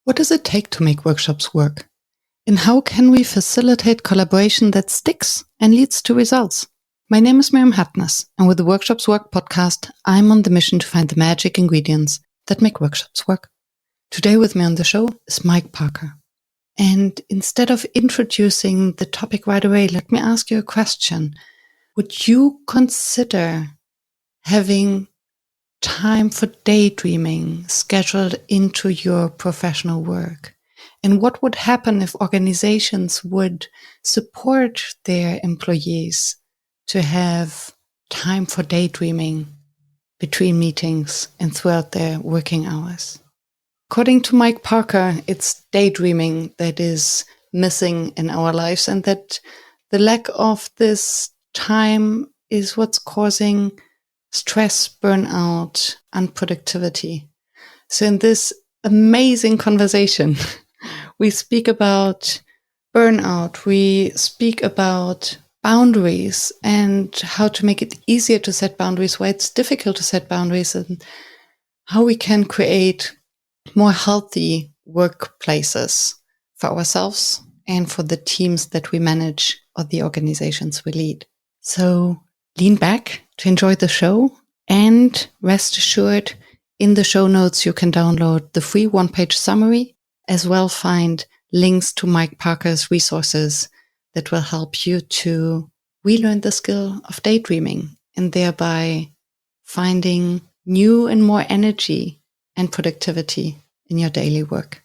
What does it take to make workshops work? And how can we facilitate collaboration that sticks and leads to results? My name is Miriam Hartness, and with the Workshops Work podcast, I'm on the mission to find the magic ingredients that make workshops work. Today with me on the show is Mike Parker. And instead of introducing the topic right away, let me ask you a question. Would you consider having time for daydreaming scheduled into your professional work? And what would happen if organizations would support their employees to have time for daydreaming between meetings and throughout their working hours? According to Mike Parker, it's daydreaming that is missing in our lives, and that the lack of this time is what's causing stress, burnout, unproductivity. So in this amazing conversation, we speak about burnout, we speak about boundaries and how to make it easier to set boundaries, why it's difficult to set boundaries, and how we can create more healthy workplaces for ourselves and for the teams that we manage or the organizations we lead. So lean back to enjoy the show, and rest assured, in the show notes you can download the free one-page summary, as well find links to Mike Parker's resources that will help you to relearn the skill of daydreaming and thereby finding new and more energy and productivity in your daily work.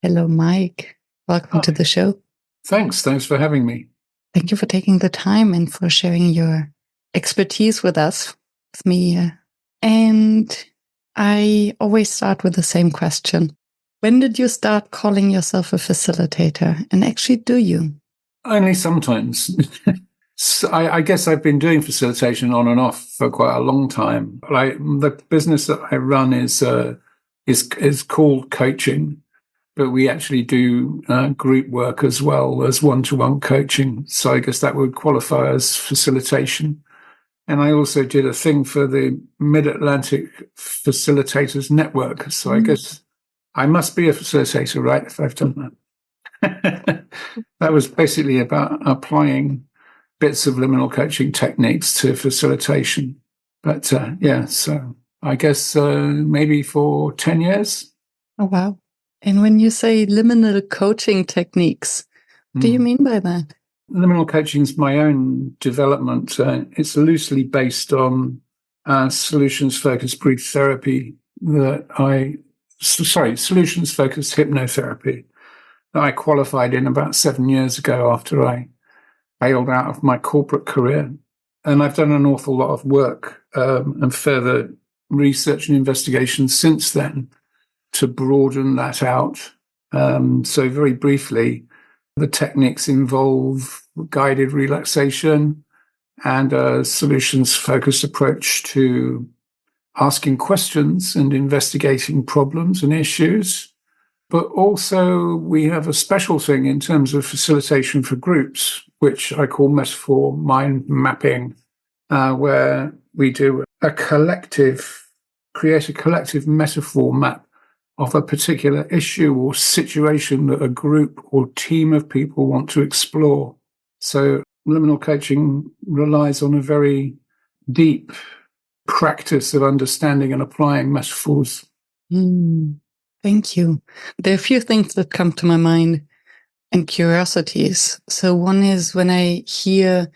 Hello, Mike. Welcome to the show. Thanks for having me. Thank you for taking the time and for sharing your expertise with us, with me. And I always start with the same question. When did you start calling yourself a facilitator? And actually, do you? Only sometimes. So I guess I've been doing facilitation on and off for quite a long time. The business that I run is called coaching, but we actually do group work as well as one-to-one coaching. So I guess that would qualify as facilitation. And I also did a thing for the Mid-Atlantic Facilitators Network. So I guess I must be a facilitator, right, if I've done that. That was basically about applying bits of liminal coaching techniques to facilitation. But so I guess maybe for 10 years. Oh, wow. And when you say liminal coaching techniques, what do you mean by that? Liminal coaching is my own development. It's loosely based on solutions-focused brief therapy solutions-focused hypnotherapy that I qualified in about 7 years ago after I bailed out of my corporate career. And I've done an awful lot of work and further research and investigation since then to broaden that out. So very briefly, the techniques involve guided relaxation and a solutions-focused approach to asking questions and investigating problems and issues. But also we have a special thing in terms of facilitation for groups, which I call metaphor mind mapping, where we do create a collective metaphor map of a particular issue or situation that a group or team of people want to explore. So liminal coaching relies on a very deep practice of understanding and applying metaphors. Thank you. There are a few things that come to my mind and curiosities. So one is when I hear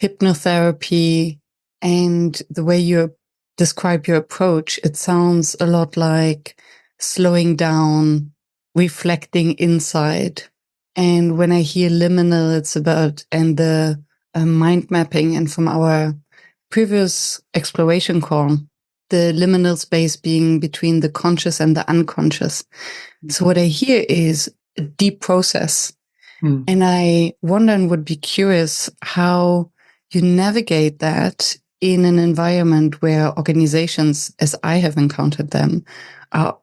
hypnotherapy and the way you describe your approach, it sounds a lot like slowing down, reflecting inside. And when I hear liminal, it's about the mind mapping. And from our previous exploration call, the liminal space being between the conscious and the unconscious. So what I hear is a deep process. And I wonder and would be curious how you navigate that in an environment where organizations, as I have encountered them, are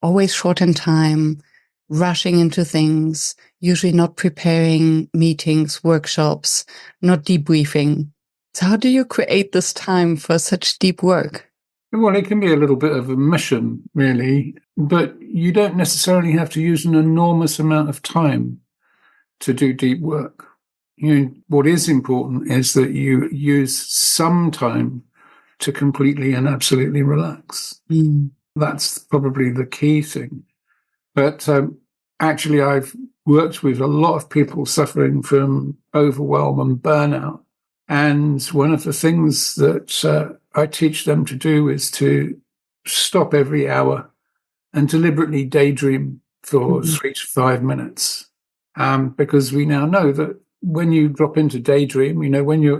always short in time, rushing into things, usually not preparing meetings, workshops, not debriefing. So how do you create this time for such deep work? Well, it can be a little bit of a mission, really, but you don't necessarily have to use an enormous amount of time to do deep work. What is important is that you use some time to completely and absolutely relax. That's probably the key thing. But actually, I've worked with a lot of people suffering from overwhelm and burnout. And one of the things that I teach them to do is to stop every hour and deliberately daydream for 3 to 5 minutes. Because we now know that when you drop into daydream,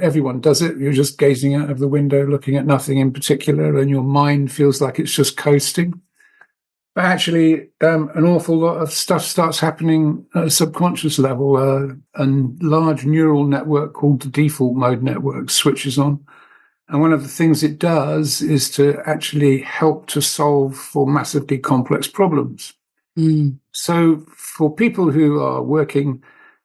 everyone does it, you're just gazing out of the window, looking at nothing in particular, and your mind feels like it's just coasting. But actually, an awful lot of stuff starts happening at a subconscious level. A large neural network called the default mode network switches on. And one of the things it does is to actually help to solve for massively complex problems. So for people who are working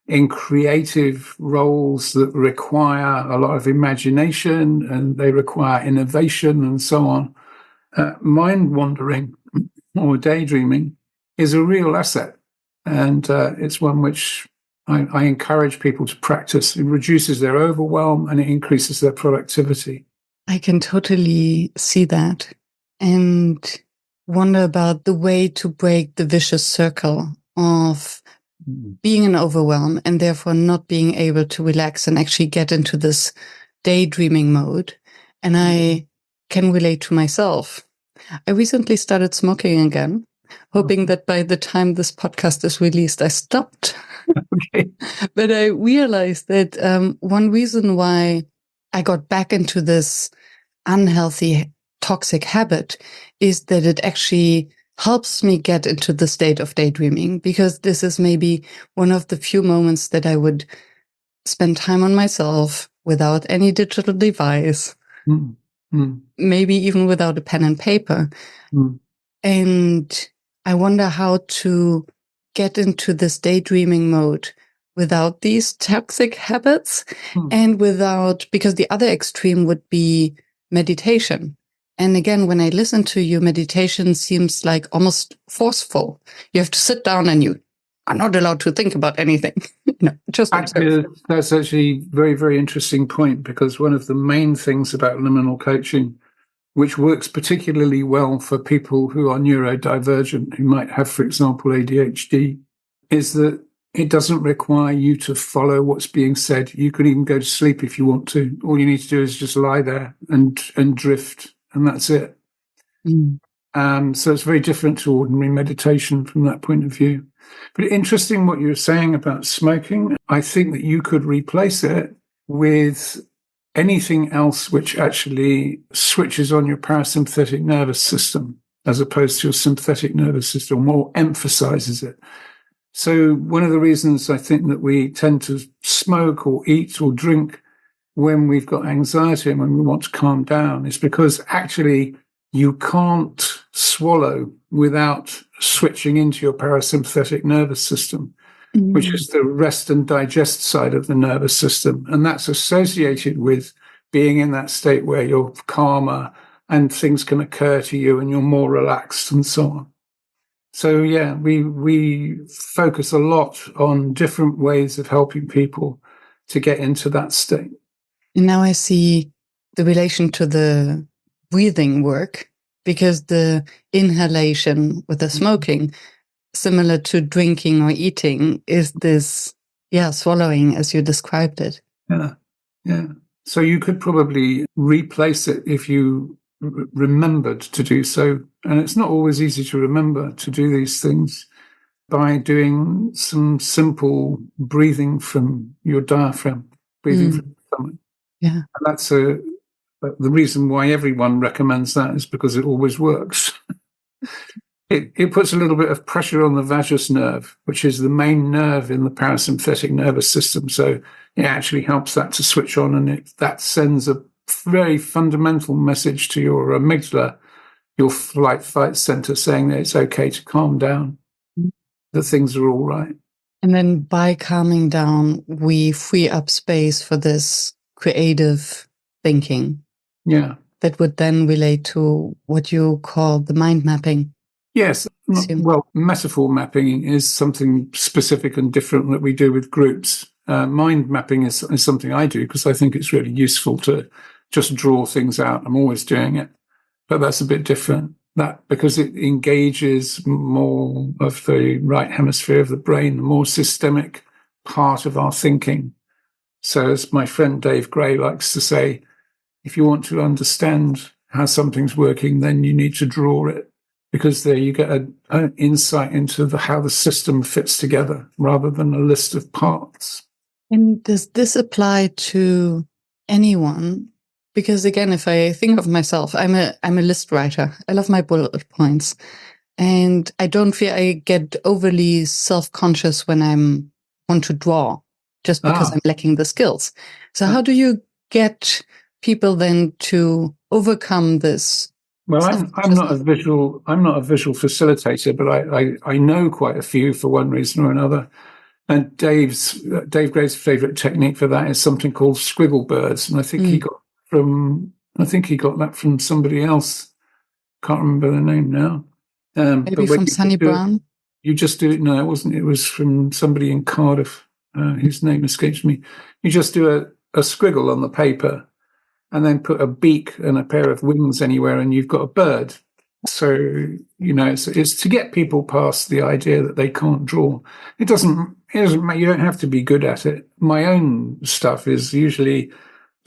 in creative roles that require a lot of imagination and they require innovation and so on, mind wandering or daydreaming is a real asset. And it's one which I encourage people to practice. It reduces their overwhelm and it increases their productivity. I can totally see that and wonder about the way to break the vicious circle of being in overwhelm and therefore not being able to relax and actually get into this daydreaming mode. And I can relate to myself. I recently started smoking again, hoping that by the time this podcast is released, I stopped. Okay. But I realized that one reason why I got back into this unhealthy, toxic habit is that it actually helps me get into the state of daydreaming, because this is maybe one of the few moments that I would spend time on myself without any digital device, maybe even without a pen and paper. And I wonder how to get into this daydreaming mode without these toxic habits and because the other extreme would be meditation. And again, when I listen to you, meditation seems like almost forceful. You have to sit down and you are not allowed to think about anything. Just observe. That's actually a very, very interesting point, because one of the main things about liminal coaching, which works particularly well for people who are neurodivergent, who might have, for example, ADHD, is that it doesn't require you to follow what's being said. You can even go to sleep if you want to. All you need to do is just lie there and drift, and that's it. So it's very different to ordinary meditation from that point of view. But interesting what you were saying about smoking. I think that you could replace it with anything else which actually switches on your parasympathetic nervous system as opposed to your sympathetic nervous system, or emphasizes it. So one of the reasons I think that we tend to smoke or eat or drink when we've got anxiety and when we want to calm down is because actually you can't swallow without switching into your parasympathetic nervous system, which is the rest and digest side of the nervous system. And that's associated with being in that state where you're calmer and things can occur to you and you're more relaxed and so on. So, yeah, we focus a lot on different ways of helping people to get into that state. And now I see the relation to the breathing work, because the inhalation with the smoking, similar to drinking or eating, is this, swallowing as you described it. Yeah. So you could probably replace it if you remembered to do so. And it's not always easy to remember to do these things, by doing some simple breathing from your diaphragm, breathing from the stomach. Yeah. And that's the reason why everyone recommends that, is because it always works. It puts a little bit of pressure on the vagus nerve, which is the main nerve in the parasympathetic nervous system. So it actually helps that to switch on, and that sends a very fundamental message to your amygdala, your flight center, saying that it's okay to calm down, that things are all right. And then by calming down, we free up space for this creative thinking. Yeah. that would then relate to what you call the mind mapping. Yes. Well, metaphor mapping is something specific and different that we do with groups. Mind mapping is something I do because I think it's really useful to just draw things out. I'm always doing it, but that's a bit different. That because it engages more of the right hemisphere of the brain, the more systemic part of our thinking. So as my friend Dave Gray likes to say, if you want to understand how something's working, then you need to draw it, because there you get an insight into how the system fits together rather than a list of parts. And does this apply to anyone? Because again, if I think of myself, I'm a list writer. I love my bullet points. And I don't feel I get overly self-conscious when I want to draw, just because I'm lacking the skills. So how do you get people then to overcome this? Well, I'm not a visual facilitator, but I know quite a few for one reason or another. And Dave Gray's favorite technique for that is something called squiggle birds, and I think he got that from somebody else. Can't remember the name now. Maybe from Sunny Brown. You just do it. No, it wasn't. It was from somebody in Cardiff, whose name escapes me. You just do a squiggle on the paper, and then put a beak and a pair of wings anywhere, and you've got a bird. So, it's to get people past the idea that they can't draw. It doesn't matter. You don't have to be good at it. My own stuff is usually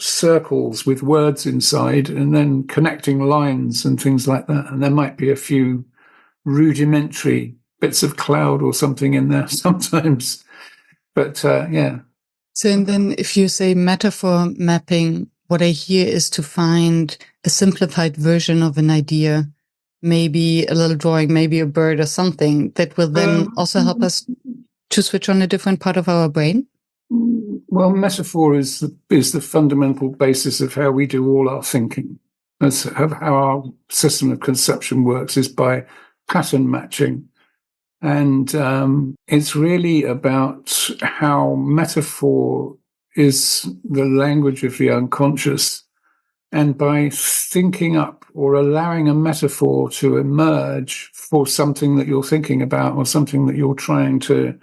circles with words inside and then connecting lines and things like that. And there might be a few rudimentary bits of cloud or something in there sometimes. But, yeah. So, and then if you say metaphor mapping, what I hear is to find a simplified version of an idea, maybe a little drawing, maybe a bird or something that will then also help us to switch on a different part of our brain. Well, metaphor is the fundamental basis of how we do all our thinking. That's how our system of conception works, is by pattern matching. And it's really about how metaphor is the language of the unconscious. And by thinking up or allowing a metaphor to emerge for something that you're thinking about or something that you're trying to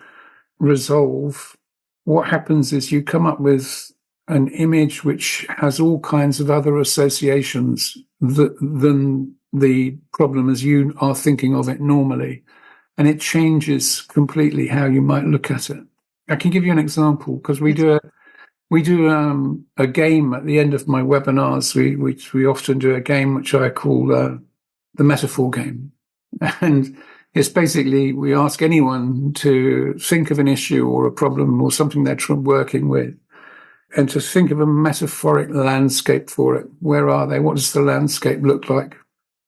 resolve, what happens is you come up with an image which has all kinds of other associations than the problem as you are thinking of it normally. And it changes completely how you might look at it. I can give you an example, because we do a game at the end of my webinars. We often do a game which I call the metaphor game. And it's basically, we ask anyone to think of an issue or a problem or something they're working with, and to think of a metaphoric landscape for it. Where are they? What does the landscape look like?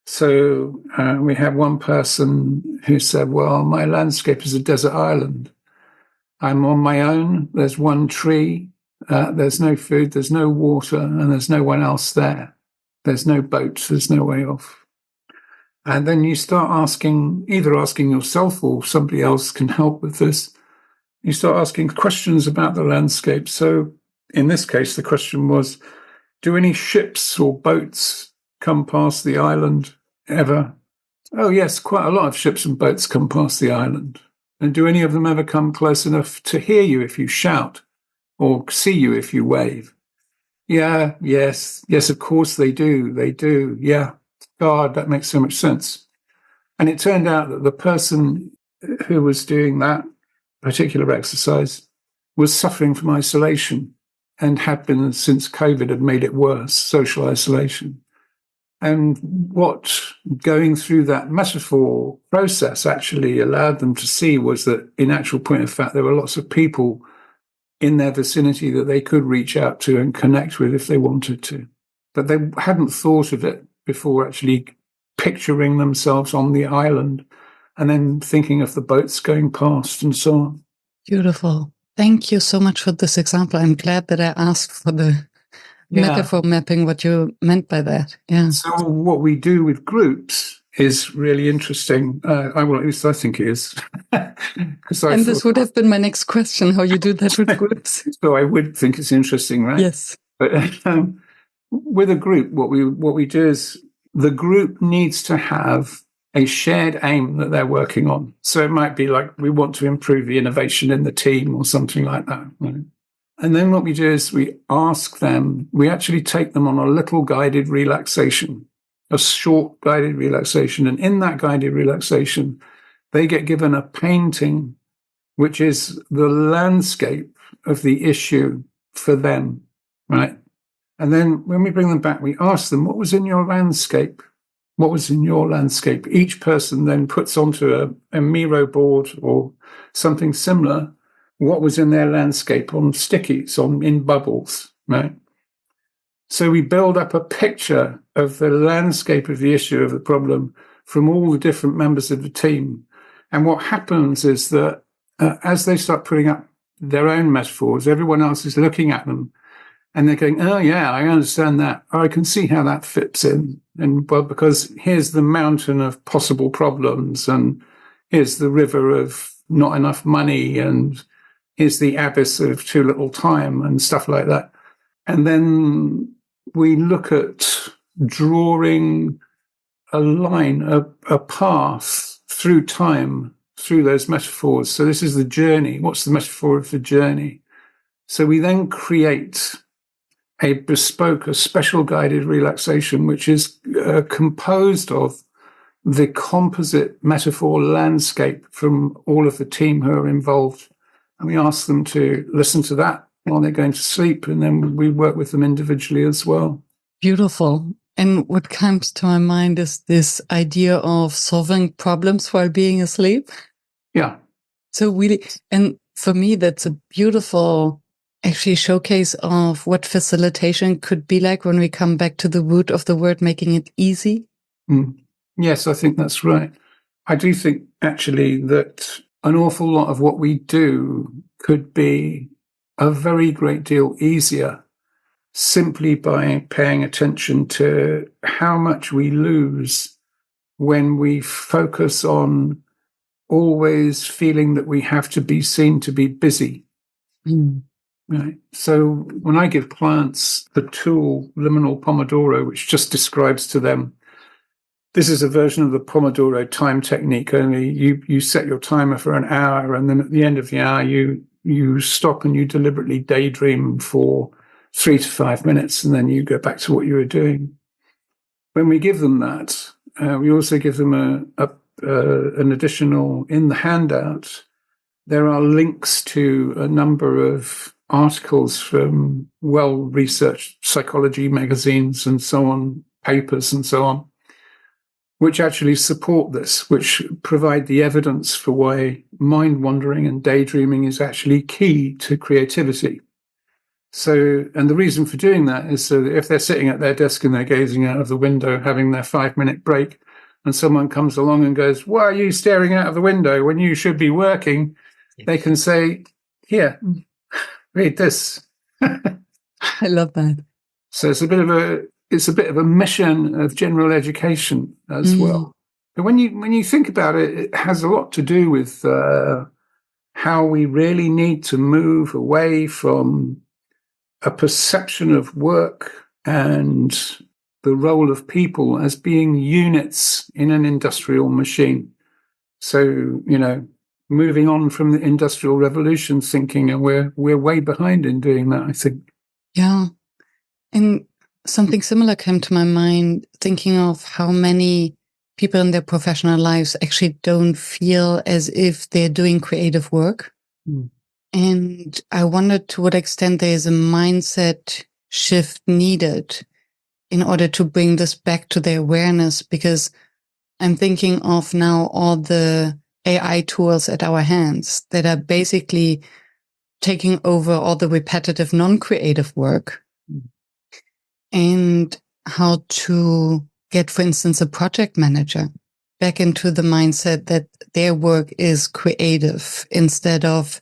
So we had one person who said, well, my landscape is a desert island. I'm on my own. There's one tree. There's no food. There's no water. And there's no one else there. There's no boat. There's no way off. And then you start asking yourself, or somebody else can help with this. You start asking questions about the landscape. So in this case, the question was, do any ships or boats come past the island ever? Oh, yes, quite a lot of ships and boats come past the island. And do any of them ever come close enough to hear you if you shout, or see you if you wave? Yeah, yes, of course they do. They do. Yeah. God, that makes so much sense. And it turned out that the person who was doing that particular exercise was suffering from isolation, and had been since COVID had made it worse, social isolation. And what going through that metaphor process actually allowed them to see was that, in actual point of fact, there were lots of people in their vicinity that they could reach out to and connect with if they wanted to. But they hadn't thought of it before actually picturing themselves on the island and then thinking of the boats going past and so on. Beautiful. Thank you so much for this example. I'm glad that I asked for the metaphor mapping, what you meant by that. Yeah. So what we do with groups is really interesting. At least I think it is. And this would have been my next question, how you do that with groups. So I would think it's interesting, right? Yes. But with a group, what we do is the group needs to have a shared aim that they're working on. So it might be like we want to improve the innovation in the team or something like that. Right? And then what we do is we ask them, we actually take them on a little guided relaxation, a short guided relaxation. And in that guided relaxation, they get given a painting, which is the landscape of the issue for them, right? And then when we bring them back, we ask them, what was in your landscape? What was in your landscape? Each person then puts onto a Miro board or something similar what was in their landscape on stickies, in bubbles, right? So we build up a picture of the landscape of the issue of the problem from all the different members of the team. And what happens is that as they start putting up their own metaphors, everyone else is looking at them and they're going, oh, yeah, I understand that. Or I can see how that fits in. And well, because here's the mountain of possible problems, and here's the river of not enough money, and here's the abyss of too little time and stuff like that. And then we look at drawing a line, a path through time, through those metaphors. So this is the journey. What's the metaphor of the journey? So we then create a bespoke, a special guided relaxation, which is composed of the composite metaphor landscape from all of the team who are involved. And we ask them to listen to that while they're going to sleep, and then we work with them individually as well. Beautiful. And what comes to my mind is this idea of solving problems while being asleep. Yeah. So really, and for me, that's a beautiful actually showcase of what facilitation could be like when we come back to the root of the word, making it easy. Yes, I think that's right. I do think actually that an awful lot of what we do could be a very great deal easier simply by paying attention to how much we lose when we focus on always feeling that we have to be seen to be busy. Right. So when I give clients the tool Liminal Pomodoro, which just describes to them, this is a version of the Pomodoro time technique, only you set your timer for an hour, and then at the end of the hour, you stop and you deliberately daydream for 3 to 5 minutes, and then you go back to what you were doing. When we give them that, we also give them an additional, in the handout, there are links to a number of articles from well-researched psychology magazines and so on, papers and so on, which actually support this, which provide the evidence for why mind-wandering and daydreaming is actually key to creativity. So, and the reason for doing that is so that if they're sitting at their desk and they're gazing out of the window, having their 5-minute break, and someone comes along and goes, why are you staring out of the window when you should be working? They can say, here, read this. I love that. So it's a bit of a mission of general education as well. But when you think about it, it has a lot to do with how we really need to move away from a perception of work and the role of people as being units in an industrial machine. So, moving on from the Industrial Revolution thinking, and we're way behind in doing that, I think. Yeah. And something similar came to my mind, thinking of how many people in their professional lives actually don't feel as if they're doing creative work. And I wondered to what extent there is a mindset shift needed in order to bring this back to their awareness, because I'm thinking of now all the AI tools at our hands that are basically taking over all the repetitive, non-creative work. And how to get, for instance, a project manager back into the mindset that their work is creative instead of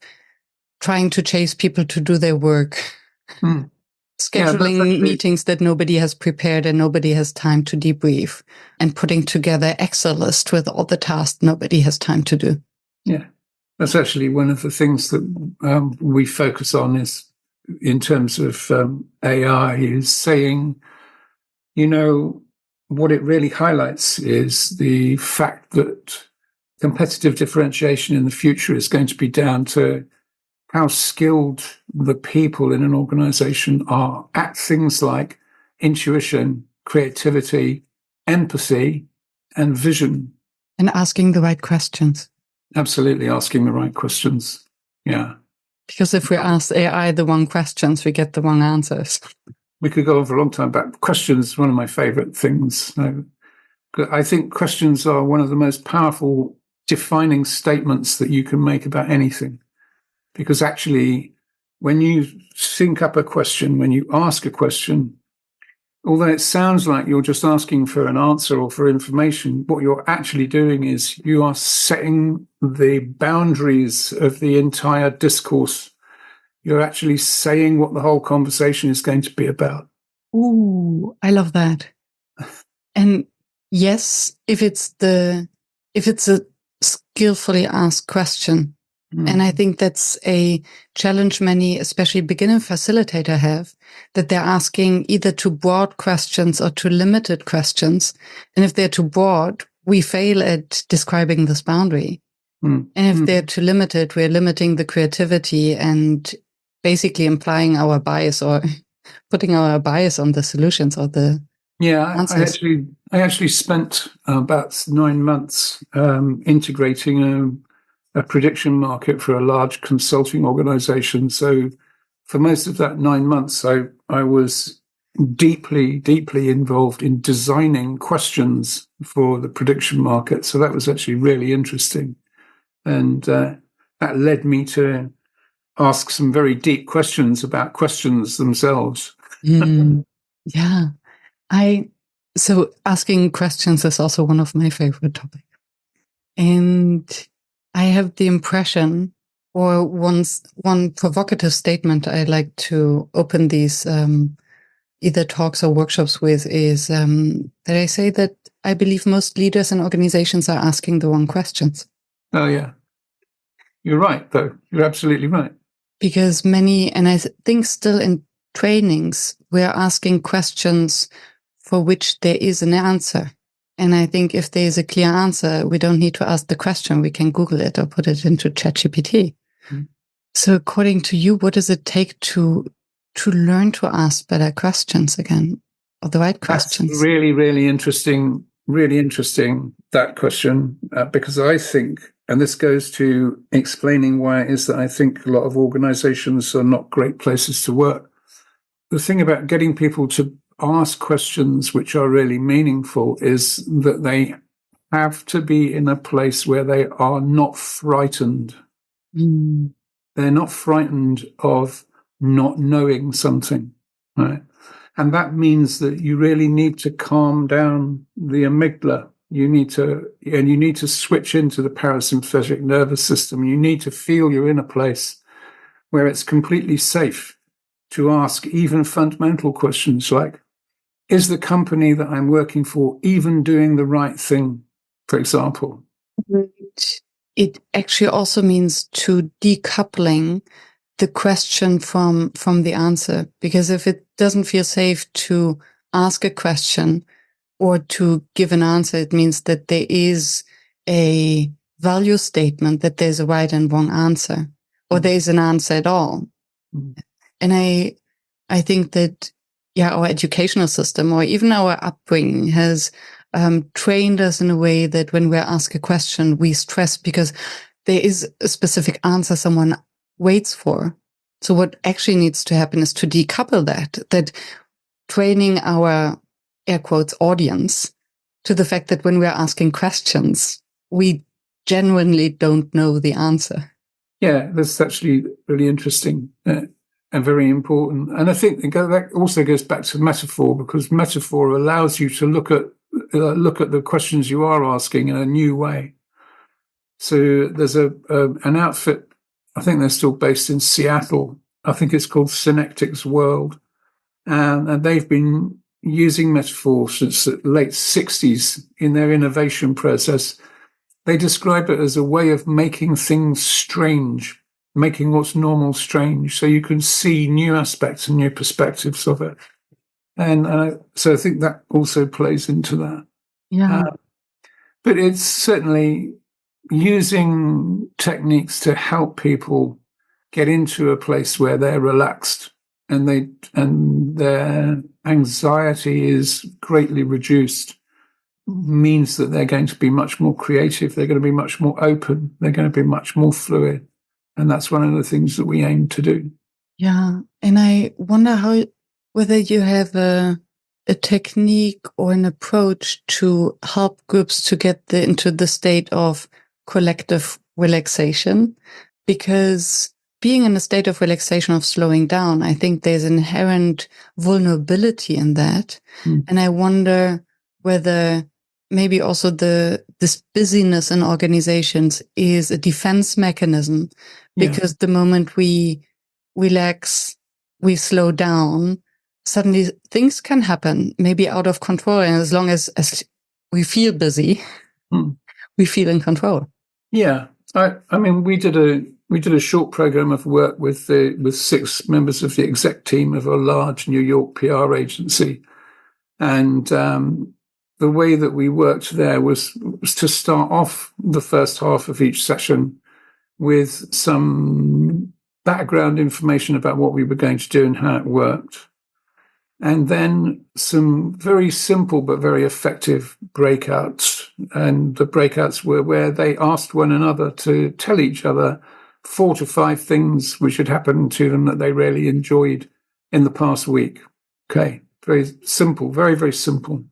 trying to chase people to do their work. Scheduling meetings that nobody has prepared and nobody has time to debrief, and putting together Excel list with all the tasks nobody has time to do. Yeah, that's actually one of the things that we focus on is in terms of AI is saying what it really highlights is the fact that competitive differentiation in the future is going to be down to how skilled the people in an organization are at things like intuition, creativity, empathy, and vision. And asking the right questions. Absolutely, asking the right questions. Yeah. Because if we ask AI the wrong questions, we get the wrong answers. We could go on for a long time, but questions is one of my favorite things. I think questions are one of the most powerful defining statements that you can make about anything. Because actually, when you sync up a question, when you ask a question, although it sounds like you're just asking for an answer or for information, what you're actually doing is you are setting the boundaries of the entire discourse. You're actually saying what the whole conversation is going to be about. Ooh, I love that. And yes, if it's a skillfully asked question, and I think that's a challenge many, especially beginner facilitator, have, that they're asking either too broad questions or too limited questions. And if they're too broad, we fail at describing this boundary. And if they're too limited, we're limiting the creativity and basically implying our bias or putting our bias on the solutions or the answers. I actually spent about 9 months integrating a prediction market for a large consulting organization. So for most of that 9 months, I was deeply, deeply involved in designing questions for the prediction market. So that was actually really interesting. And that led me to ask some very deep questions about questions themselves. Yeah. So asking questions is also one of my favorite topics. And I have the impression, or one provocative statement I like to open these either talks or workshops with is that I say that I believe most leaders and organizations are asking the wrong questions. Oh, yeah. You're right, though. You're absolutely right. Because and I think still in trainings, we're asking questions for which there is an answer. And I think if there is a clear answer, we don't need to ask the question. We can Google it or put it into ChatGPT. So according to you, what does it take to learn to ask better questions again, or the right questions? That's really, really interesting, that question, because I think, and this goes to explaining why it is that I think a lot of organizations are not great places to work. The thing about getting people to ask questions which are really meaningful is that they have to be in a place where they are not frightened. They're not frightened of not knowing something, right? And that means that you really need to calm down the amygdala. You need to switch into the parasympathetic nervous system. You need to feel you're in a place where it's completely safe to ask even fundamental questions like, is the company that I'm working for even doing the right thing, for example? It actually also means to decoupling the question from the answer, because if it doesn't feel safe to ask a question or to give an answer, it means that there is a value statement that there's a right and wrong answer, or there is an answer at all. And I think that, our educational system or even our upbringing has trained us in a way that when we're asked a question, we stress because there is a specific answer someone waits for. So what actually needs to happen is to decouple that training our, air quotes, audience to the fact that when we're asking questions, we genuinely don't know the answer. Yeah, that's actually really interesting and very important. And I think that also goes back to metaphor, because metaphor allows you to look at the questions you are asking in a new way. So there's an outfit, I think they're still based in Seattle. I think it's called Synectics World. And they've been using metaphor since the late 60s in their innovation process. They describe it as a way of making things strange, making what's normal strange, so you can see new aspects and new perspectives of it. And so I think that also plays into that. Yeah. But it's certainly using techniques to help people get into a place where they're relaxed and their anxiety is greatly reduced, means that they're going to be much more creative, they're going to be much more open, they're going to be much more fluid. And that's one of the things that we aim to do. Yeah. And I wonder whether you have a technique or an approach to help groups to get into the state of collective relaxation, because being in a state of relaxation, of slowing down, I think there's inherent vulnerability in that. And I wonder whether maybe also this busyness in organizations is a defense mechanism, because the moment we relax, we slow down, suddenly things can happen, maybe out of control. And as long as we feel busy, we feel in control. Yeah. I mean, we did a short program of work with 6 members of the exec team of a large New York PR agency. And the way that we worked there was to start off the first half of each session with some background information about what we were going to do and how it worked. And then some very simple but very effective breakouts. And the breakouts were where they asked one another to tell each other 4 to 5 things which had happened to them that they really enjoyed in the past week. Okay, very simple, very, very simple.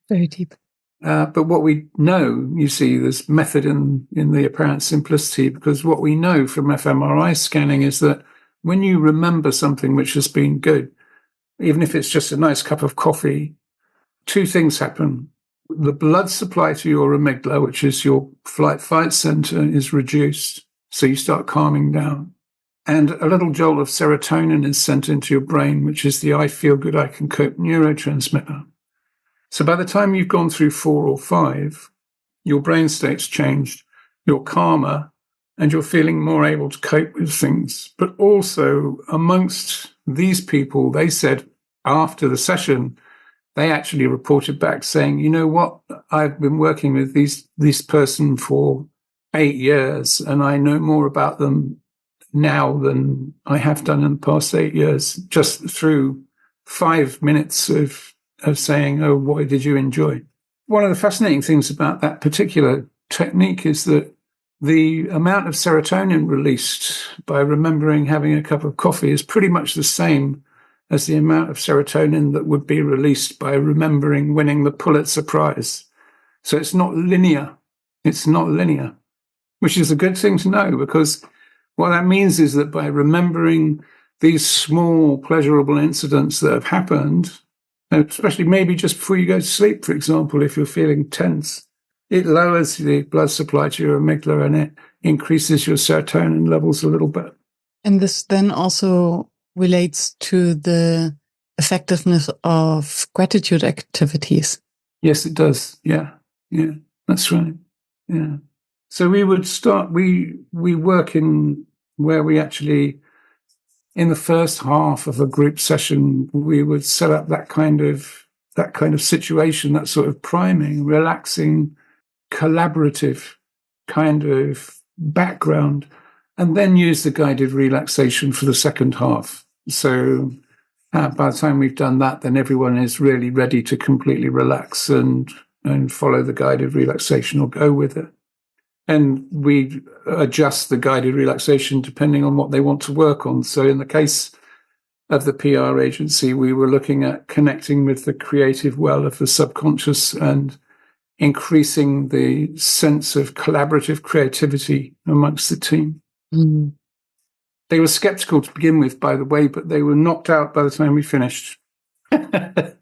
Very deep. But what we know, you see, there's method in the apparent simplicity, because what we know from fMRI scanning is that when you remember something which has been good, even if it's just a nice cup of coffee, 2 things happen. The blood supply to your amygdala, which is your flight-fight center, is reduced, so you start calming down. And a little jolt of serotonin is sent into your brain, which is the I feel good, I can cope neurotransmitter. So by the time you've gone through 4 or 5, your brain state's changed, you're calmer, and you're feeling more able to cope with things. But also, amongst these people, they said after the session, they actually reported back saying, you know what, I've been working with this person for 8 years, and I know more about them now than I have done in the past 8 years, just through 5 minutes of saying, oh, what did you enjoy? One of the fascinating things about that particular technique is that the amount of serotonin released by remembering having a cup of coffee is pretty much the same as the amount of serotonin that would be released by remembering winning the Pulitzer Prize. So it's not linear. It's not linear, which is a good thing to know, because what that means is that by remembering these small pleasurable incidents that have happened, especially maybe just before you go to sleep, for example, if you're feeling tense, it lowers the blood supply to your amygdala and it increases your serotonin levels a little bit. And this then also relates to the effectiveness of gratitude activities. Yes, it does. Yeah, that's right. Yeah. So we would start, we work in where we actually, in the first half of a group session, we would set up that kind of situation, that sort of priming, relaxing, collaborative kind of background, and then use the guided relaxation for the second half. So by the time we've done that, then everyone is really ready to completely relax and follow the guided relaxation or go with it. And we adjust the guided relaxation depending on what they want to work on. So in the case of the PR agency, we were looking at connecting with the creative well of the subconscious and increasing the sense of collaborative creativity amongst the team. Mm. They were skeptical to begin with, by the way, but they were knocked out by the time we finished and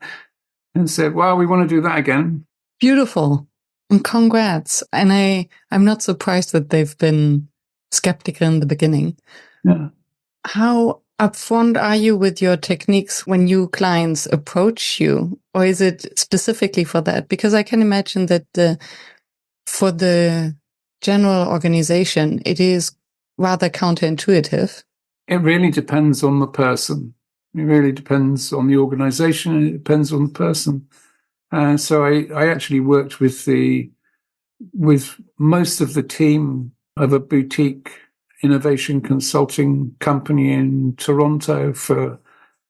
said, well, we want to do that again. Beautiful. And congrats. And I'm not surprised that they've been skeptical in the beginning. Yeah. How upfront are you with your techniques when new clients approach you? Or is it specifically for that? Because I can imagine that for the general organization, it is rather counterintuitive. It really depends on the person. It really depends on the organization, and it depends on the person. So I actually worked with most of the team of a boutique innovation consulting company in Toronto for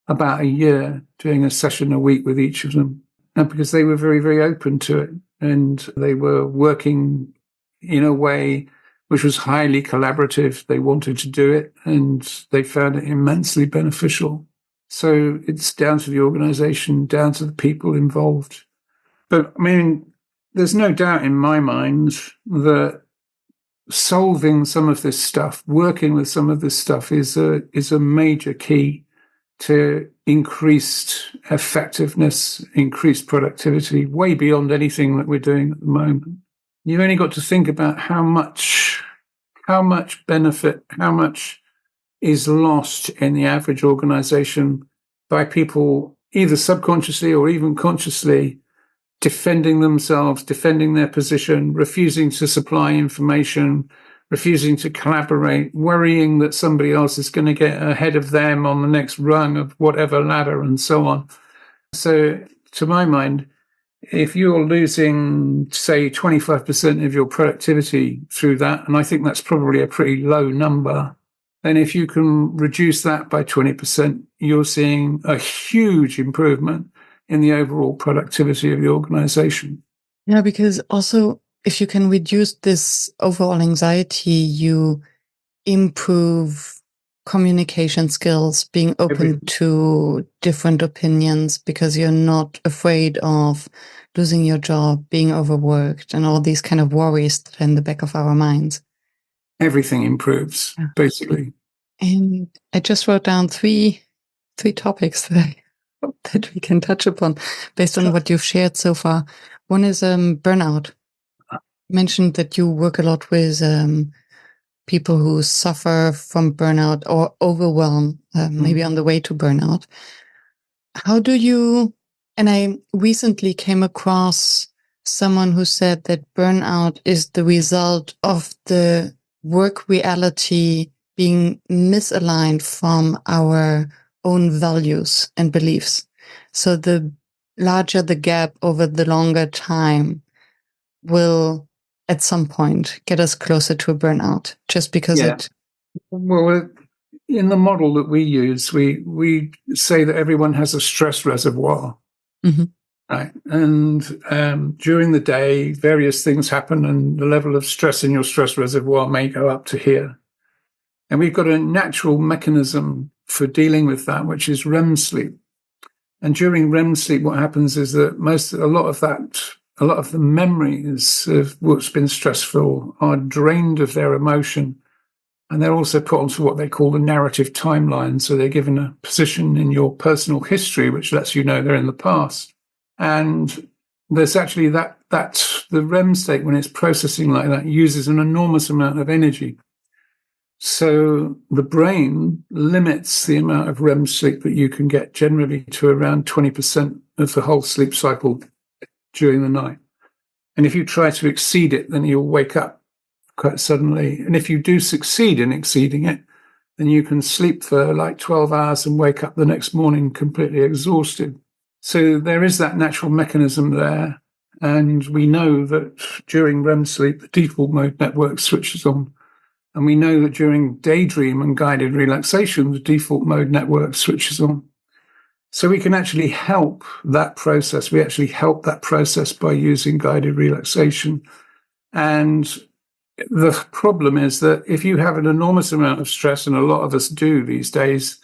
about a year, doing a session a week with each of them. And because they were very, very open to it, and they were working in a way which was highly collaborative. They wanted to do it, and they found it immensely beneficial. So it's down to the organization, down to the people involved. But I mean, there's no doubt in my mind that solving some of this stuff, working with some of this stuff is a major key to increased effectiveness, increased productivity, way beyond anything that we're doing at the moment. You've only got to think about how much benefit, how much is lost in the average organization by people either subconsciously or even consciously defending themselves, defending their position, refusing to supply information, refusing to collaborate, worrying that somebody else is going to get ahead of them on the next rung of whatever ladder, and so on. So, to my mind, if you're losing, say, 25% of your productivity through that, and I think that's probably a pretty low number, then if you can reduce that by 20%, you're seeing a huge improvement in the overall productivity of the organization. Yeah, because also if you can reduce this overall anxiety, you improve communication skills, being open to different opinions because you're not afraid of losing your job, being overworked, and all these kind of worries that are in the back of our minds. Everything improves, basically. And I just wrote down three topics that I hope that we can touch upon based on what you've shared so far. One is burnout. You mentioned that you work a lot with people who suffer from burnout or overwhelm, maybe on the way to burnout. How do you, and I recently came across someone who said that burnout is the result of the work reality being misaligned from our own values and beliefs. So the larger the gap over the longer time will at some point get us closer to a burnout, just because it. Well, in the model that we use, we say that everyone has a stress reservoir. Mm-hmm. Right. And during the day, various things happen, and the level of stress in your stress reservoir may go up to here. And we've got a natural mechanism for dealing with that, which is REM sleep. And during REM sleep, what happens is that a lot of the memories of what's been stressful are drained of their emotion. And they're also put onto what they call the narrative timeline. So they're given a position in your personal history, which lets you know they're in the past. And there's actually that the REM state, when it's processing like that, uses an enormous amount of energy. So the brain limits the amount of REM sleep that you can get, generally to around 20% of the whole sleep cycle during the night. And if you try to exceed it, then you'll wake up quite suddenly. And if you do succeed in exceeding it, then you can sleep for like 12 hours and wake up the next morning completely exhausted. So there is that natural mechanism there. And we know that during REM sleep, the default mode network switches on. And we know that during daydream and guided relaxation, the default mode network switches on. So we can actually help that process. We actually help that process by using guided relaxation. And the problem is that if you have an enormous amount of stress, and a lot of us do these days,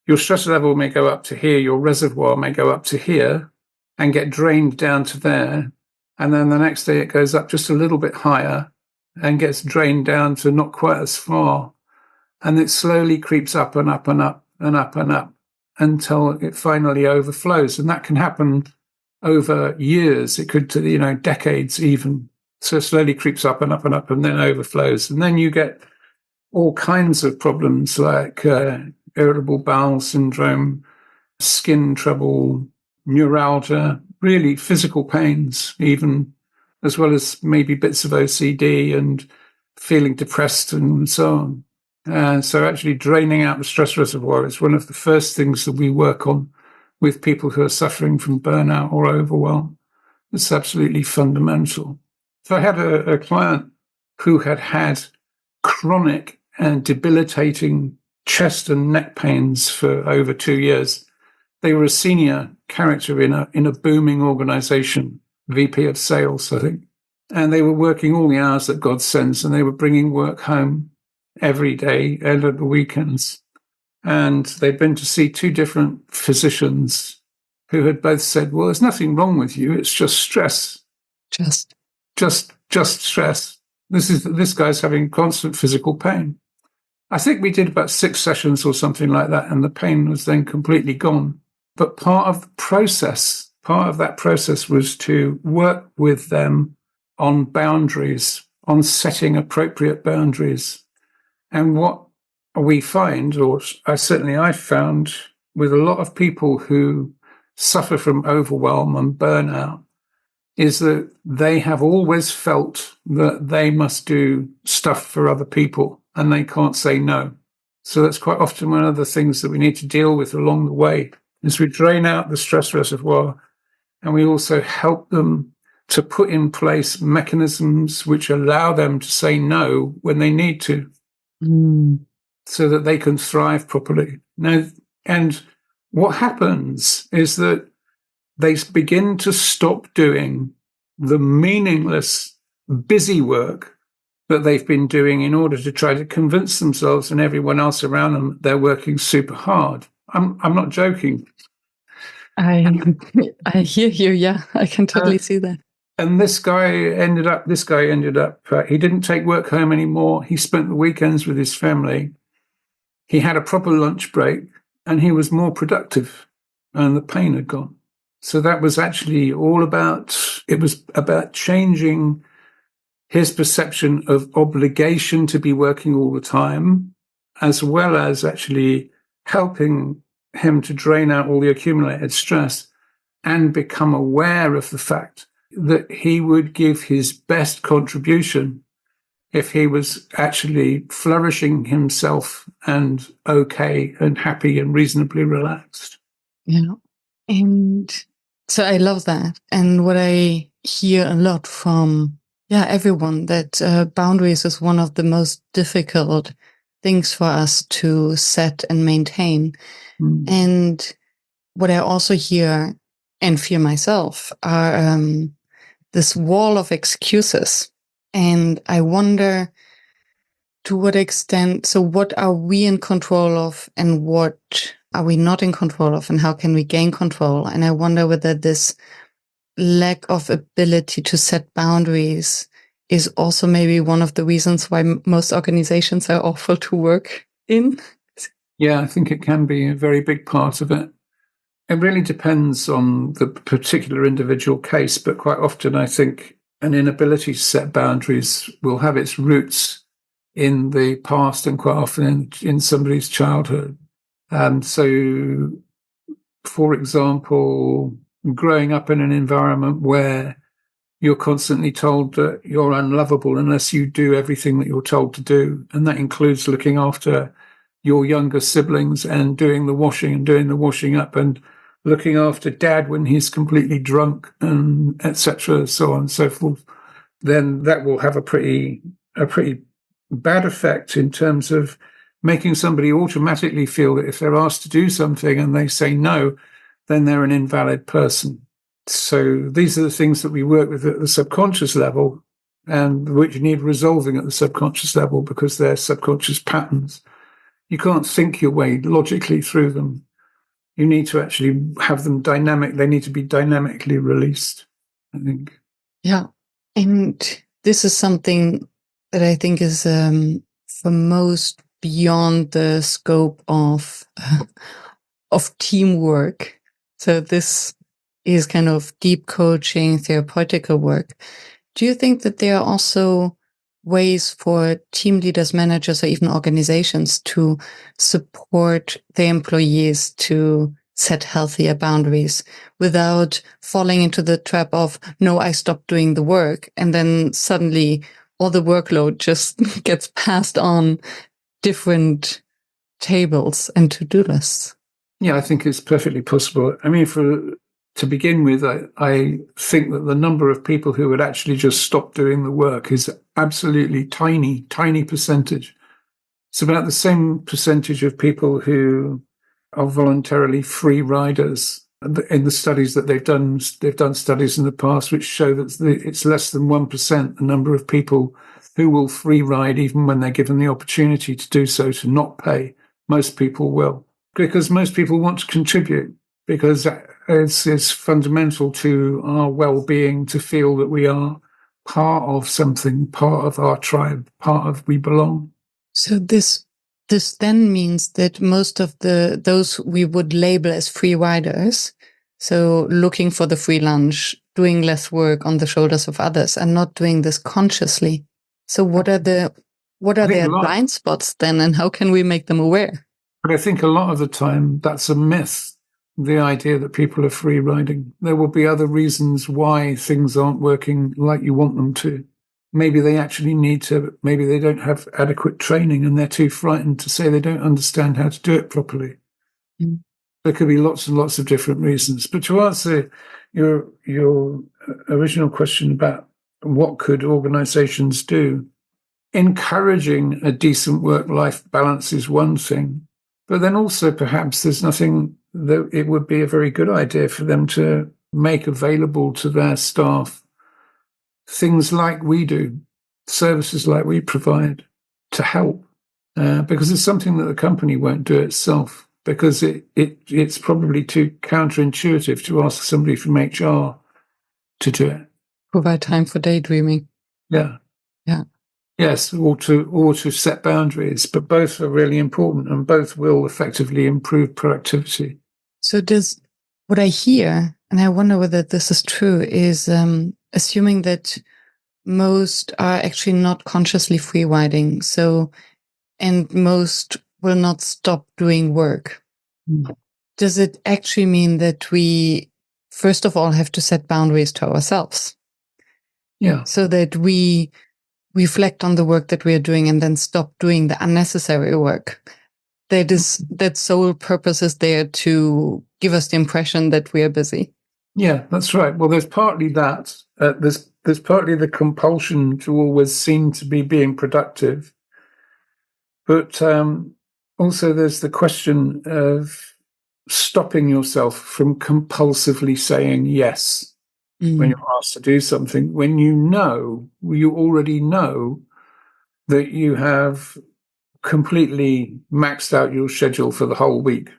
your stress level may go up to here, your reservoir may go up to here and get drained down to there. And then the next day it goes up just a little bit higher and gets drained down to not quite as far. And it slowly creeps up and up and up and up and up until it finally overflows. And that can happen over years. It could, decades even. So it slowly creeps up and up and up and then overflows. And then you get all kinds of problems like irritable bowel syndrome, skin trouble, neuralgia, really physical pains even, as well as maybe bits of OCD and feeling depressed and so on. And so actually draining out the stress reservoir is one of the first things that we work on with people who are suffering from burnout or overwhelm. It's absolutely fundamental. So I had a client who had chronic and debilitating chest and neck pains for over 2 years. They were a senior character in a booming organization, VP of sales, I think. And they were working all the hours that God sends, and they were bringing work home every day and at the weekends. And they'd been to see 2 different physicians who had both said, well, there's nothing wrong with you. It's just stress. Just stress. This guy's having constant physical pain. I think we did about 6 sessions or something like that, and the pain was then completely gone. But part of that process was to work with them on boundaries, on setting appropriate boundaries. And what we find, or I found with a lot of people who suffer from overwhelm and burnout, is that they have always felt that they must do stuff for other people and they can't say no. So that's quite often one of the things that we need to deal with along the way, is we drain out the stress reservoir, and we also help them to put in place mechanisms which allow them to say no when they need to, so that they can thrive properly. Now, and what happens is that they begin to stop doing the meaningless, busy work that they've been doing in order to try to convince themselves and everyone else around them that they're working super hard. I'm not joking. I hear you. Yeah, I can totally see that. And this guy ended up, he didn't take work home anymore. He spent the weekends with his family. He had a proper lunch break, and he was more productive, and the pain had gone. So that was actually it was about changing his perception of obligation to be working all the time, as well as actually helping him to drain out all the accumulated stress and become aware of the fact that he would give his best contribution if he was actually flourishing himself and okay and happy and reasonably relaxed. Yeah. And so I love that. And what I hear a lot from everyone, that boundaries is one of the most difficult things for us to set and maintain. And what I also hear and fear myself are this wall of excuses. And I wonder to what extent, so what are we in control of and what are we not in control of, and how can we gain control? And I wonder whether this lack of ability to set boundaries is also maybe one of the reasons why most organizations are awful to work in. Yeah, I think it can be a very big part of it. It really depends on the particular individual case, but quite often I think an inability to set boundaries will have its roots in the past and quite often in somebody's childhood. And so, for example, growing up in an environment where you're constantly told that you're unlovable unless you do everything that you're told to do, and that includes looking after your younger siblings and doing the washing and doing the washing up and looking after dad when he's completely drunk, and etc., so on and so forth, then that will have a pretty bad effect in terms of making somebody automatically feel that if they're asked to do something and they say no, then they're an invalid person. So these are the things that we work with at the subconscious level, and which need resolving at the subconscious level because they're subconscious patterns. You can't think your way logically through them. You need to actually have them dynamic. They need to be dynamically released, I think. Yeah. And this is something that I think is for most beyond the scope of teamwork. So this is kind of deep coaching, therapeutical work. Do you think that there are also ways for team leaders, managers, or even organizations to support their employees to set healthier boundaries without falling into the trap of, no, I stopped doing the work, and then suddenly all the workload just gets passed on different tables and to-do lists. Yeah, I think it's perfectly possible. I mean, to begin with, I think that the number of people who would actually just stop doing the work is absolutely tiny, tiny percentage. It's about the same percentage of people who are voluntarily free riders. In the studies that they've done studies in the past which show that it's less than 1% the number of people who will free ride even when they're given the opportunity to do so, to not pay. Most people will, because most people want to contribute, because it's fundamental to our well-being to feel that we are part of something, part of our tribe, part of we belong. So this then means that most of those we would label as free riders, so looking for the free lunch, doing less work on the shoulders of others, and not doing this consciously. So what are their blind spots then, and how can we make them aware? But I think a lot of the time that's a myth, the idea that people are free riding. There will be other reasons why things aren't working like you want them to. Maybe they actually need to, maybe they don't have adequate training and they're too frightened to say they don't understand how to do it properly. Mm. There could be lots and lots of different reasons. But to answer your original question about what could organizations do, encouraging a decent work-life balance is one thing, but then also perhaps there's nothing that it would be a very good idea for them to make available to their staff things like we do, services like we provide to help, because it's something that the company won't do itself, because it's probably too counterintuitive to ask somebody from HR to do it. Provide time for daydreaming. Yeah. Yeah. Yes, or to set boundaries, but both are really important and both will effectively improve productivity. So what I hear, and I wonder whether this is true, is assuming that most are actually not consciously free riding. So, and most will not stop doing work. Mm. Does it actually mean that we, first of all, have to set boundaries to ourselves? Yeah. So that we reflect on the work that we are doing and then stop doing the unnecessary work. That sole purpose is there to give us the impression that we are busy. Yeah, that's right. Well, there's partly that. There's partly the compulsion to always seem to be being productive. But also there's the question of stopping yourself from compulsively saying yes when you're asked to do something, when you already know that you have completely maxed out your schedule for the whole week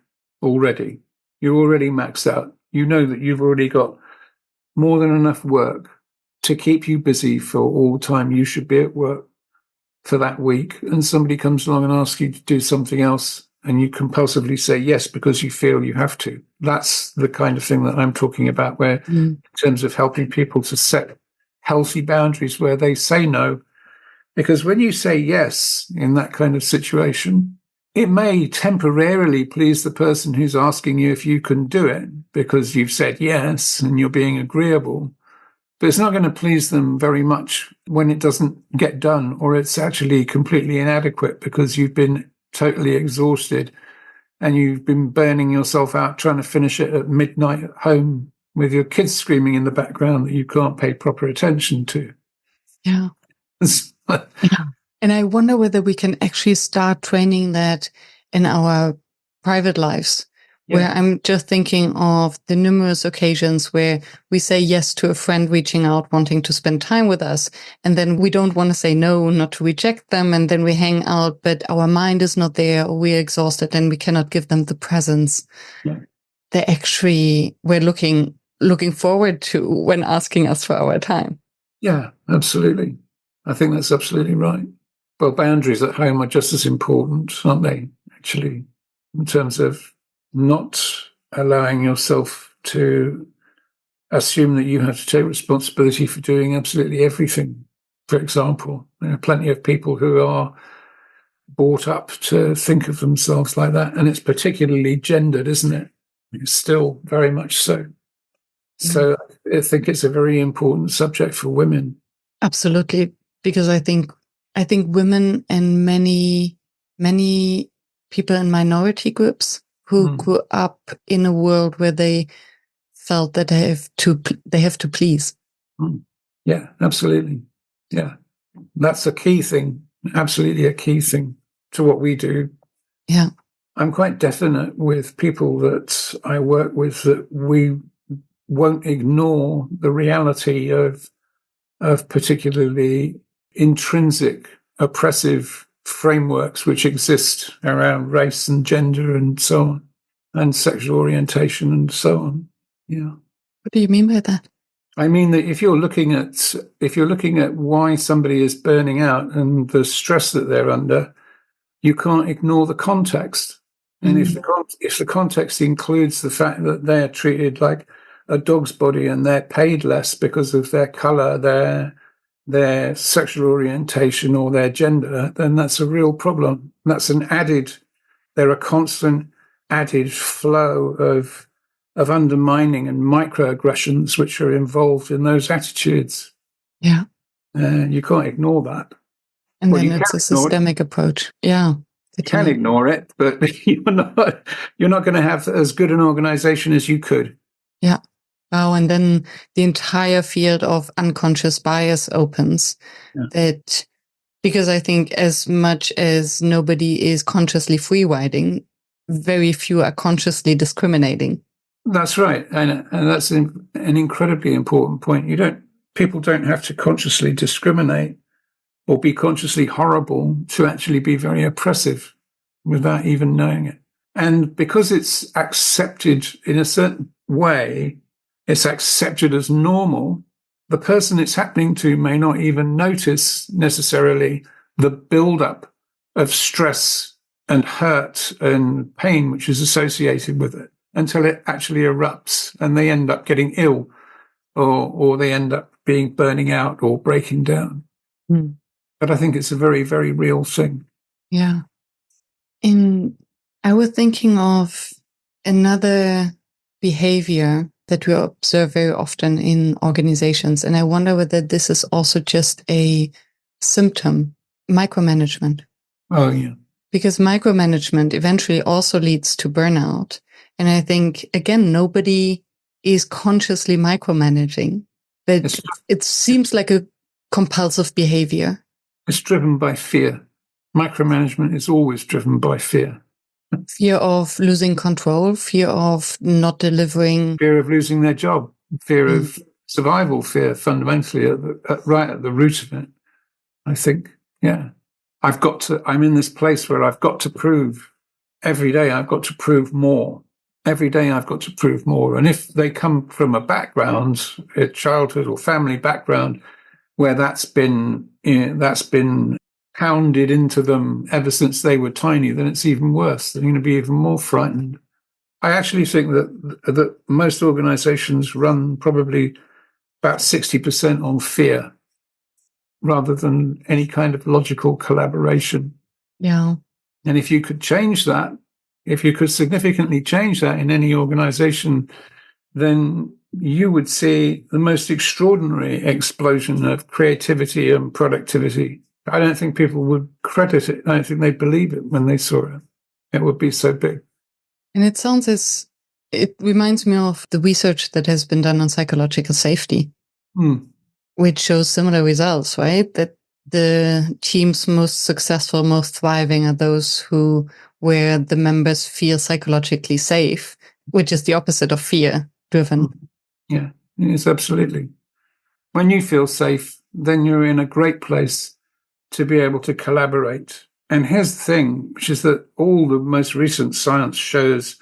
already. You're already maxed out. You know that you've already got more than enough work to keep you busy for all the time you should be at work for that week, and somebody comes along and asks you to do something else and you compulsively say yes because you feel you have to. That's the kind of thing that I'm talking about, where in terms of helping people to set healthy boundaries where they say no. Because when you say yes in that kind of situation, it may temporarily please the person who's asking you if you can do it because you've said yes and you're being agreeable. But it's not going to please them very much when it doesn't get done, or it's actually completely inadequate because you've been totally exhausted and you've been burning yourself out trying to finish it at midnight at home with your kids screaming in the background that you can't pay proper attention to. Yeah. Yeah. And I wonder whether we can actually start training that in our private lives, where I'm just thinking of the numerous occasions where we say yes to a friend reaching out, wanting to spend time with us. And then we don't want to say no, not to reject them. And then we hang out, but our mind is not there, or we're exhausted and we cannot give them the presence they actually we're looking forward to when asking us for our time. Yeah, absolutely. I think that's absolutely right. Well, boundaries at home are just as important, aren't they, actually, in terms of not allowing yourself to assume that you have to take responsibility for doing absolutely everything. For example, there are plenty of people who are brought up to think of themselves like that, and it's particularly gendered, isn't it? It's still very much so. So I think it's a very important subject for women. Absolutely, because I think women and many many people in minority groups who grew up in a world where they felt that they have to please. Yeah, absolutely. Yeah, that's a key thing. Absolutely a key thing to what we do. Yeah. I'm quite definite with people that I work with that we won't ignore the reality of particularly intrinsic oppressive frameworks which exist around race and gender and so on, and sexual orientation and so on. Yeah. What do you mean by that? I mean that if you're looking at why somebody is burning out and the stress that they're under, you can't ignore the context. And if the context includes the fact that they're treated like a dog's body and they're paid less because of their color, their sexual orientation or their gender, then that's a real problem. There are constant added flow of undermining and microaggressions which are involved in those attitudes. Yeah. You can't ignore that. And then it's a systemic approach. Yeah. You can ignore it, but you're not going to have as good an organization as you could. Yeah. Wow. And then the entire field of unconscious bias opens. That, because I think as much as nobody is consciously free riding, very few are consciously discriminating. That's right. And that's an incredibly important point. People don't have to consciously discriminate or be consciously horrible to actually be very oppressive without even knowing it. And because it's accepted in a certain way, it's accepted as normal, the person it's happening to may not even notice necessarily the buildup of stress and hurt and pain which is associated with it until it actually erupts and they end up getting ill or they end up burning out or breaking down. But I think it's a very, very real thing. Yeah. I was thinking of another behavior that we observe very often in organizations, and I wonder whether this is also just a symptom, micromanagement. Oh, yeah. Because micromanagement eventually also leads to burnout. And I think, again, nobody is consciously micromanaging, but it seems like a compulsive behavior. It's driven by fear. Micromanagement is always driven by fear. Fear of losing control, fear of not delivering. Fear of losing their job, fear of survival, fear fundamentally right at the root of it, I think. Yeah. I'm in this place where I've got to prove every day, I've got to prove more. Every day I've got to prove more. And if they come from a background, a childhood or family background, where that's been pounded into them ever since they were tiny, then it's even worse. They're going to be even more frightened. I actually think that most organizations run probably about 60% on fear rather than any kind of logical collaboration. Yeah. And if you could change that, if you could significantly change that in any organization, then you would see the most extraordinary explosion of creativity and productivity. I don't think people would credit it. I don't think they'd believe it when they saw it. It would be so big. And it reminds me of the research that has been done on psychological safety, which shows similar results, right? That the teams most successful, most thriving are those where the members feel psychologically safe, which is the opposite of fear driven. Yeah, it's absolutely. When you feel safe, then you're in a great place to be able to collaborate. And here's the thing, which is that all the most recent science shows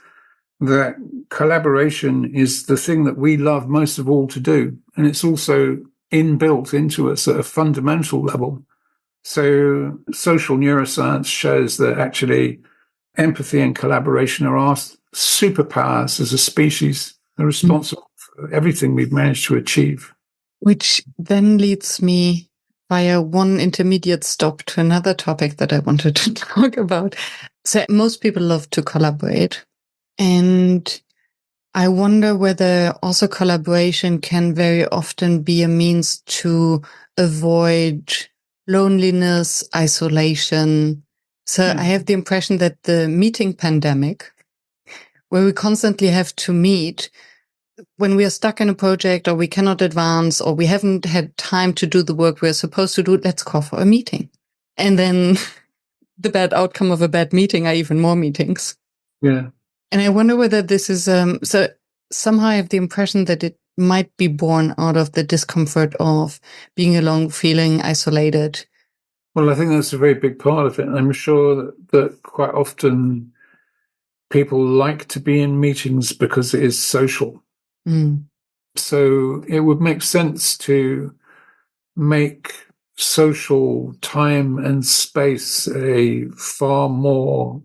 that collaboration is the thing that we love most of all to do. And it's also inbuilt into us at a fundamental level. So social neuroscience shows that actually empathy and collaboration are our superpowers as a species. They're responsible for everything we've managed to achieve. Which then leads me via one intermediate stop to another topic that I wanted to talk about. So most people love to collaborate. And I wonder whether also collaboration can very often be a means to avoid loneliness, isolation, So I have the impression that the meeting pandemic, where we constantly have to meet when we are stuck in a project or we cannot advance or we haven't had time to do the work we're supposed to do, let's call for a meeting. And then the bad outcome of a bad meeting are even more meetings. Yeah. And I wonder whether this is, so somehow I have the impression that it might be born out of the discomfort of being alone, feeling isolated. Well, I think that's a very big part of it. I'm sure that quite often people like to be in meetings because it is social. Mm. So it would make sense to make social time and space a far more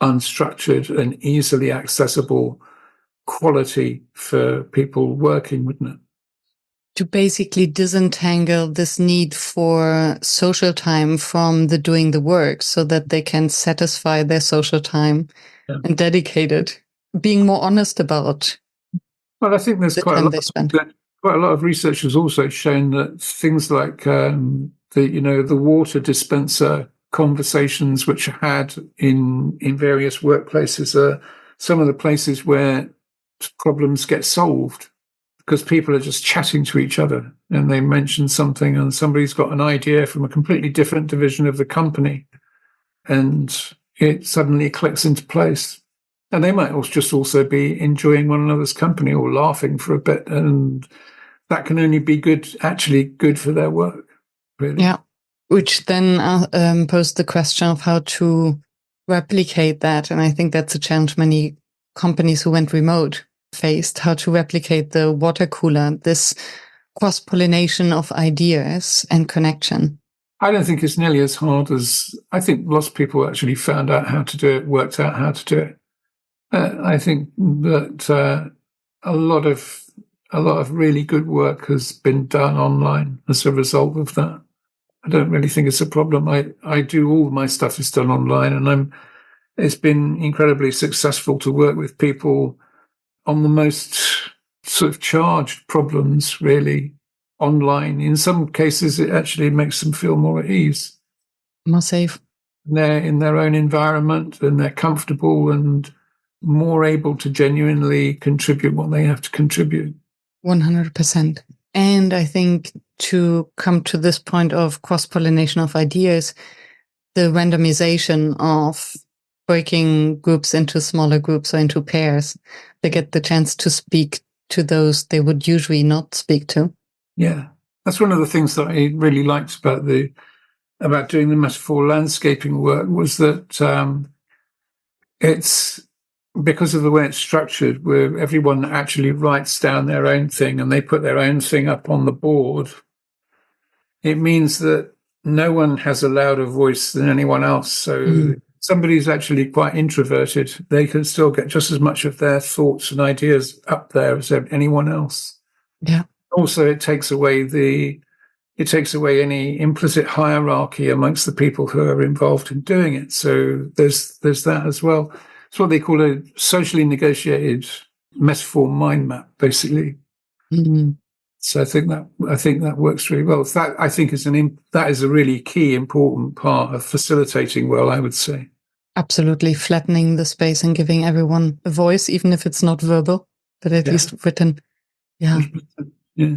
unstructured and easily accessible quality for people working, wouldn't it? To basically disentangle this need for social time from the doing the work so that they can satisfy their social time and dedicate it, being more honest about Well, I think there's the time they spend. quite a lot of research has also shown that things like the water dispenser conversations which are had in various workplaces are some of the places where problems get solved because people are just chatting to each other and they mention something and somebody's got an idea from a completely different division of the company and it suddenly clicks into place. And they might also be enjoying one another's company or laughing for a bit. And that can only be actually good for their work, really. Yeah. Which then posed the question of how to replicate that. And I think that's a challenge many companies who went remote faced, how to replicate the water cooler, this cross-pollination of ideas and connection. I don't think it's nearly as hard as I think lots of people actually found out how to do it, worked out how to do it. I think that a lot of really good work has been done online as a result of that. I don't really think it's a problem. I do all my stuff is done online, and it's been incredibly successful to work with people on the most sort of charged problems, really, online. In some cases, it actually makes them feel more at ease. More safe. They're in their own environment and they're comfortable and more able to genuinely contribute what they have to contribute. 100%. And I think to come to this point of cross-pollination of ideas, the randomization of breaking groups into smaller groups or into pairs, they get the chance to speak to those they would usually not speak to. Yeah, that's one of the things that I really liked about doing the metaphor landscaping work was that it's because of the way it's structured, where everyone actually writes down their own thing and they put their own thing up on the board. It means that no one has a louder voice than anyone else. So somebody's actually quite introverted, they can still get just as much of their thoughts and ideas up there as anyone else. Yeah. Also, it takes away any implicit hierarchy amongst the people who are involved in doing it. So there's that as well. It's what they call a socially negotiated metaphor mind map, basically. Mm-hmm. So I think that works really well. That is a really key, important part of facilitating well, I would say. Absolutely, flattening the space and giving everyone a voice, even if it's not verbal, but at least written. Yeah. 100%. Yeah.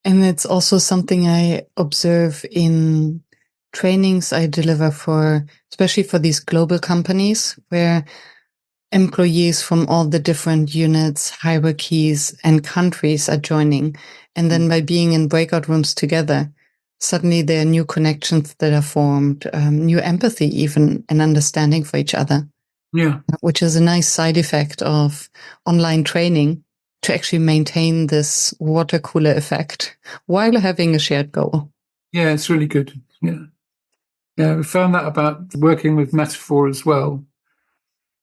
And it's also something I observe in trainings I deliver especially for these global companies where employees from all the different units, hierarchies, and countries are joining. And then by being in breakout rooms together, suddenly there are new connections that are formed, new empathy even, and understanding for each other. Yeah. Which is a nice side effect of online training to actually maintain this water cooler effect while having a shared goal. Yeah, it's really good. Yeah. Yeah, we found that about working with metaphor as well,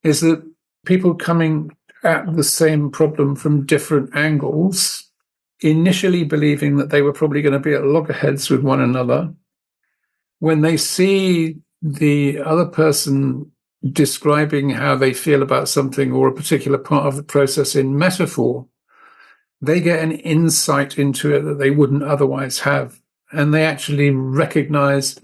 is that people coming at the same problem from different angles, initially believing that they were probably going to be at loggerheads with one another, when they see the other person describing how they feel about something or a particular part of the process in metaphor, they get an insight into it that they wouldn't otherwise have. And they actually recognize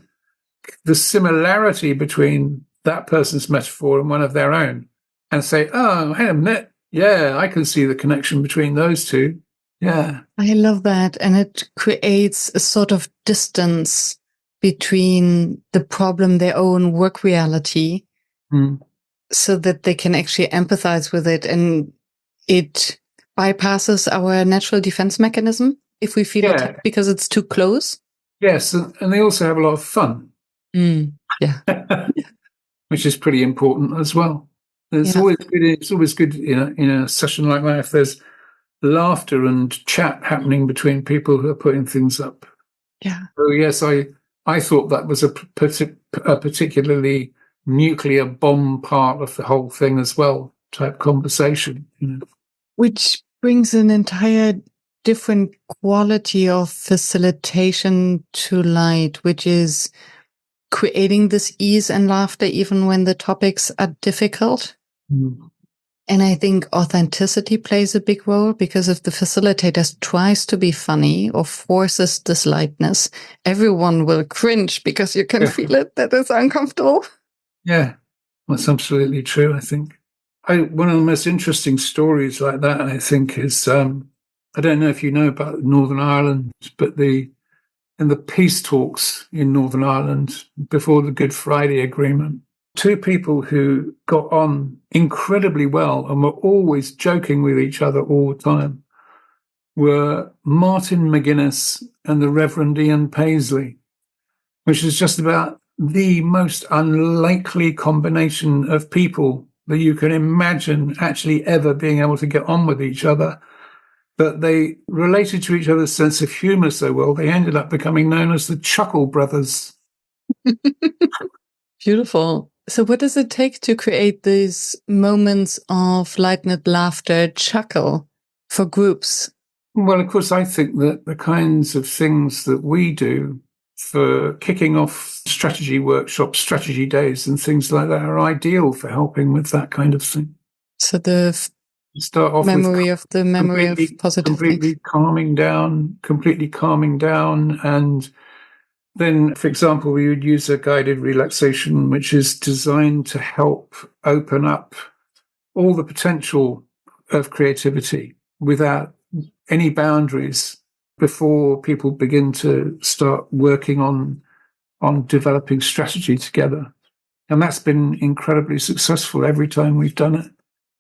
the similarity between that person's metaphor and one of their own and say, oh, hang on a minute. Yeah, I can see the connection between those two. Yeah. I love that. And it creates a sort of distance between the problem, their own work reality, so that they can actually empathize with it. And it bypasses our natural defense mechanism if we feel attacked because it's too close. Yes. And they also have a lot of fun. Yeah. Which is pretty important as well. It's always good in a session like that if there's laughter and chat happening between people who are putting things up. Yeah. Oh yes, I thought that was a particularly nuclear bomb part of the whole thing as well, type conversation. Which brings an entire different quality of facilitation to light, which is creating this ease and laughter even when the topics are difficult. And I think authenticity plays a big role, because if the facilitator tries to be funny or forces this lightness, everyone will cringe because you can feel it, that it's uncomfortable. Yeah, that's absolutely true, I think. One of the most interesting stories like that, I think, is I don't know if you know about Northern Ireland, but in the peace talks in Northern Ireland before the Good Friday Agreement, two people who got on incredibly well and were always joking with each other all the time were Martin McGuinness and the Reverend Ian Paisley, which is just about the most unlikely combination of people that you can imagine actually ever being able to get on with each other. But they related to each other's sense of humor so well, they ended up becoming known as the Chuckle Brothers. Beautiful. So what does it take to create these moments of lightened laughter, chuckle for groups? Well, of course, I think that the kinds of things that we do for kicking off strategy workshops, strategy days, and things like that are ideal for helping with that kind of thing. So the start off memory with of the memory of positive completely things. calming down. And then, for example, we would use a guided relaxation, which is designed to help open up all the potential of creativity without any boundaries before people begin to start working on developing strategy together. And that's been incredibly successful every time we've done it.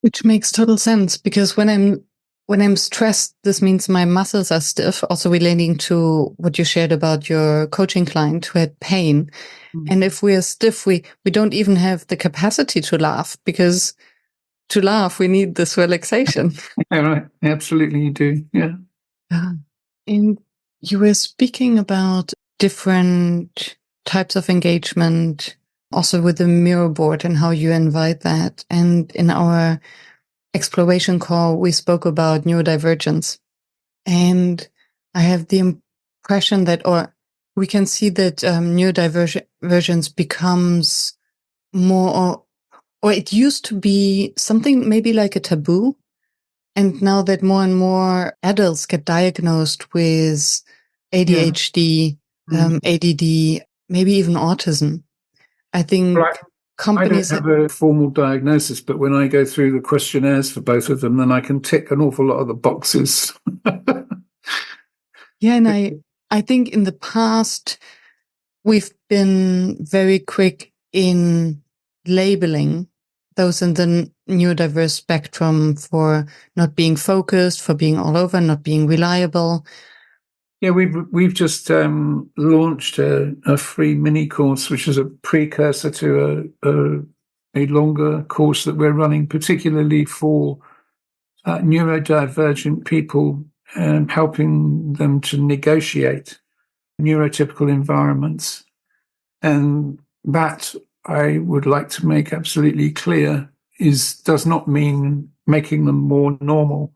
Which makes total sense, because when I'm stressed, this means my muscles are stiff. Also relating to what you shared about your coaching client who had pain. And if we are stiff, we don't even have the capacity to laugh, because to laugh, we need this relaxation. Yeah, right. Absolutely, you do. Yeah. And you were speaking about different types of engagement, also with the mirror board and how you invite that. And in our exploration call, we spoke about neurodivergence. And I have the impression that, or we can see that neurodivergence becomes more, or it used to be something maybe like a taboo. And now that more and more adults get diagnosed with ADHD, ADD, maybe even autism, I think companies... I don't have a formal diagnosis, but when I go through the questionnaires for both of them, then I can tick an awful lot of the boxes. Yeah, and I think in the past, we've been very quick in labeling those in the neurodiverse spectrum for not being focused, for being all over, not being reliable. Yeah, we've just launched a free mini course, which is a precursor to a longer course that we're running, particularly for neurodivergent people, and helping them to negotiate neurotypical environments. And that, I would like to make absolutely clear, does not mean making them more normal.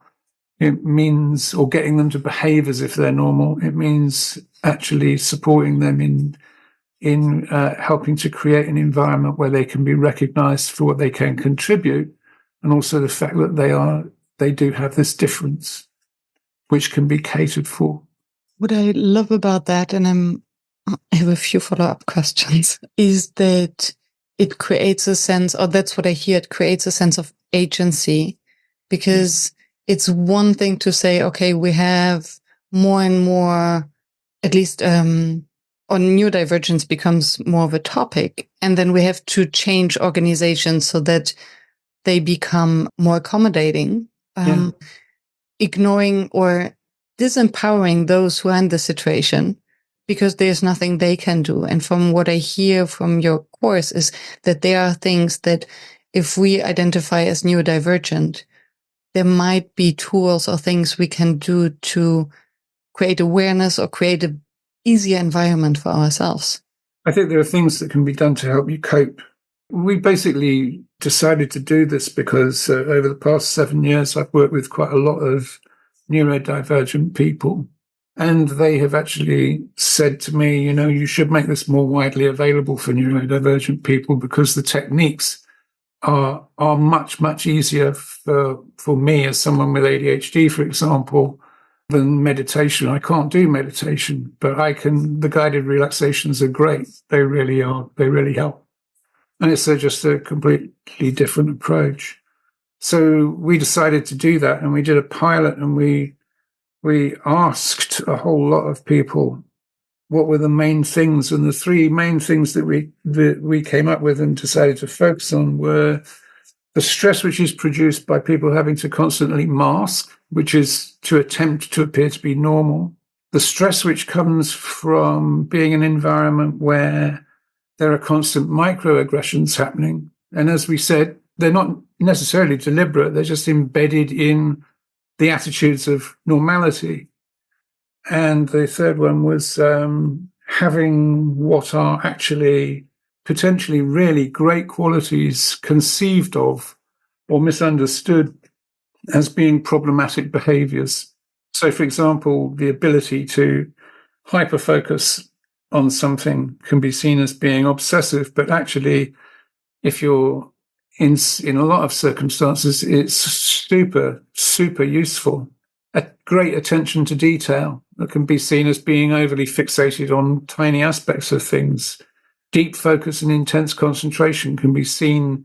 It means, or getting them to behave as if they're normal. It means actually supporting them in helping to create an environment where they can be recognized for what they can contribute, and also the fact that they do have this difference, which can be catered for. What I love about that, and I have a few follow-up questions, is that it creates a sense, or that's what I hear, it creates a sense of agency, because it's one thing to say, okay, we have more and more, at least on neurodivergence becomes more of a topic, and then we have to change organizations so that they become more accommodating, ignoring or disempowering those who are in the situation, because there's nothing they can do. And from what I hear from your course is that there are things that if we identify as neurodivergent, there might be tools or things we can do to create awareness or create an easier environment for ourselves. I think there are things that can be done to help you cope. We basically decided to do this because over the past 7 years, I've worked with quite a lot of neurodivergent people. And they have actually said to me, you should make this more widely available for neurodivergent people because the techniques are much, much easier for me as someone with ADHD, for example, than meditation. I can't do meditation, but the guided relaxations are great. They really are. They really help. And it's just a completely different approach. So we decided to do that, and we did a pilot, and we asked a whole lot of people what were the main things. And the three main things that we came up with and decided to focus on were the stress which is produced by people having to constantly mask, which is to attempt to appear to be normal. The stress which comes from being in an environment where there are constant microaggressions happening. And as we said, they're not necessarily deliberate. They're just embedded in the attitudes of normality. And the third one was having what are actually potentially really great qualities conceived of or misunderstood as being problematic behaviors. So, for example, the ability to hyperfocus on something can be seen as being obsessive, but actually, if you're in a lot of circumstances, it's super, super useful. A great attention to detail that can be seen as being overly fixated on tiny aspects of things. Deep focus and intense concentration can be seen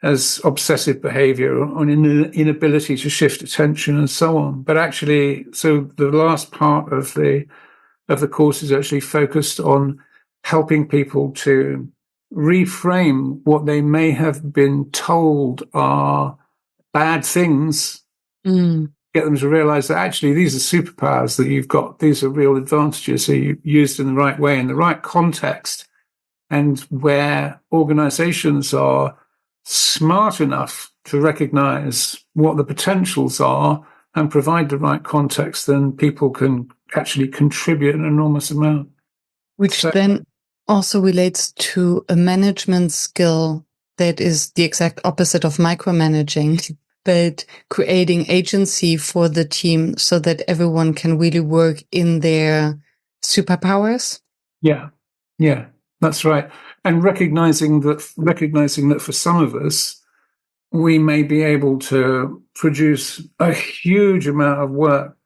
as obsessive behavior or an inability to shift attention and so on. But actually, so the last part of the course is actually focused on helping people to reframe what they may have been told are bad things, get them to realize that actually these are superpowers that you've got. These are real advantages. So you used in the right way, in the right context, and where organizations are smart enough to recognize what the potentials are and provide the right context, then people can actually contribute an enormous amount. Which then also relates to a management skill that is the exact opposite of micromanaging, but creating agency for the team so that everyone can really work in their superpowers. Yeah, that's right. And recognizing that for some of us, we may be able to produce a huge amount of work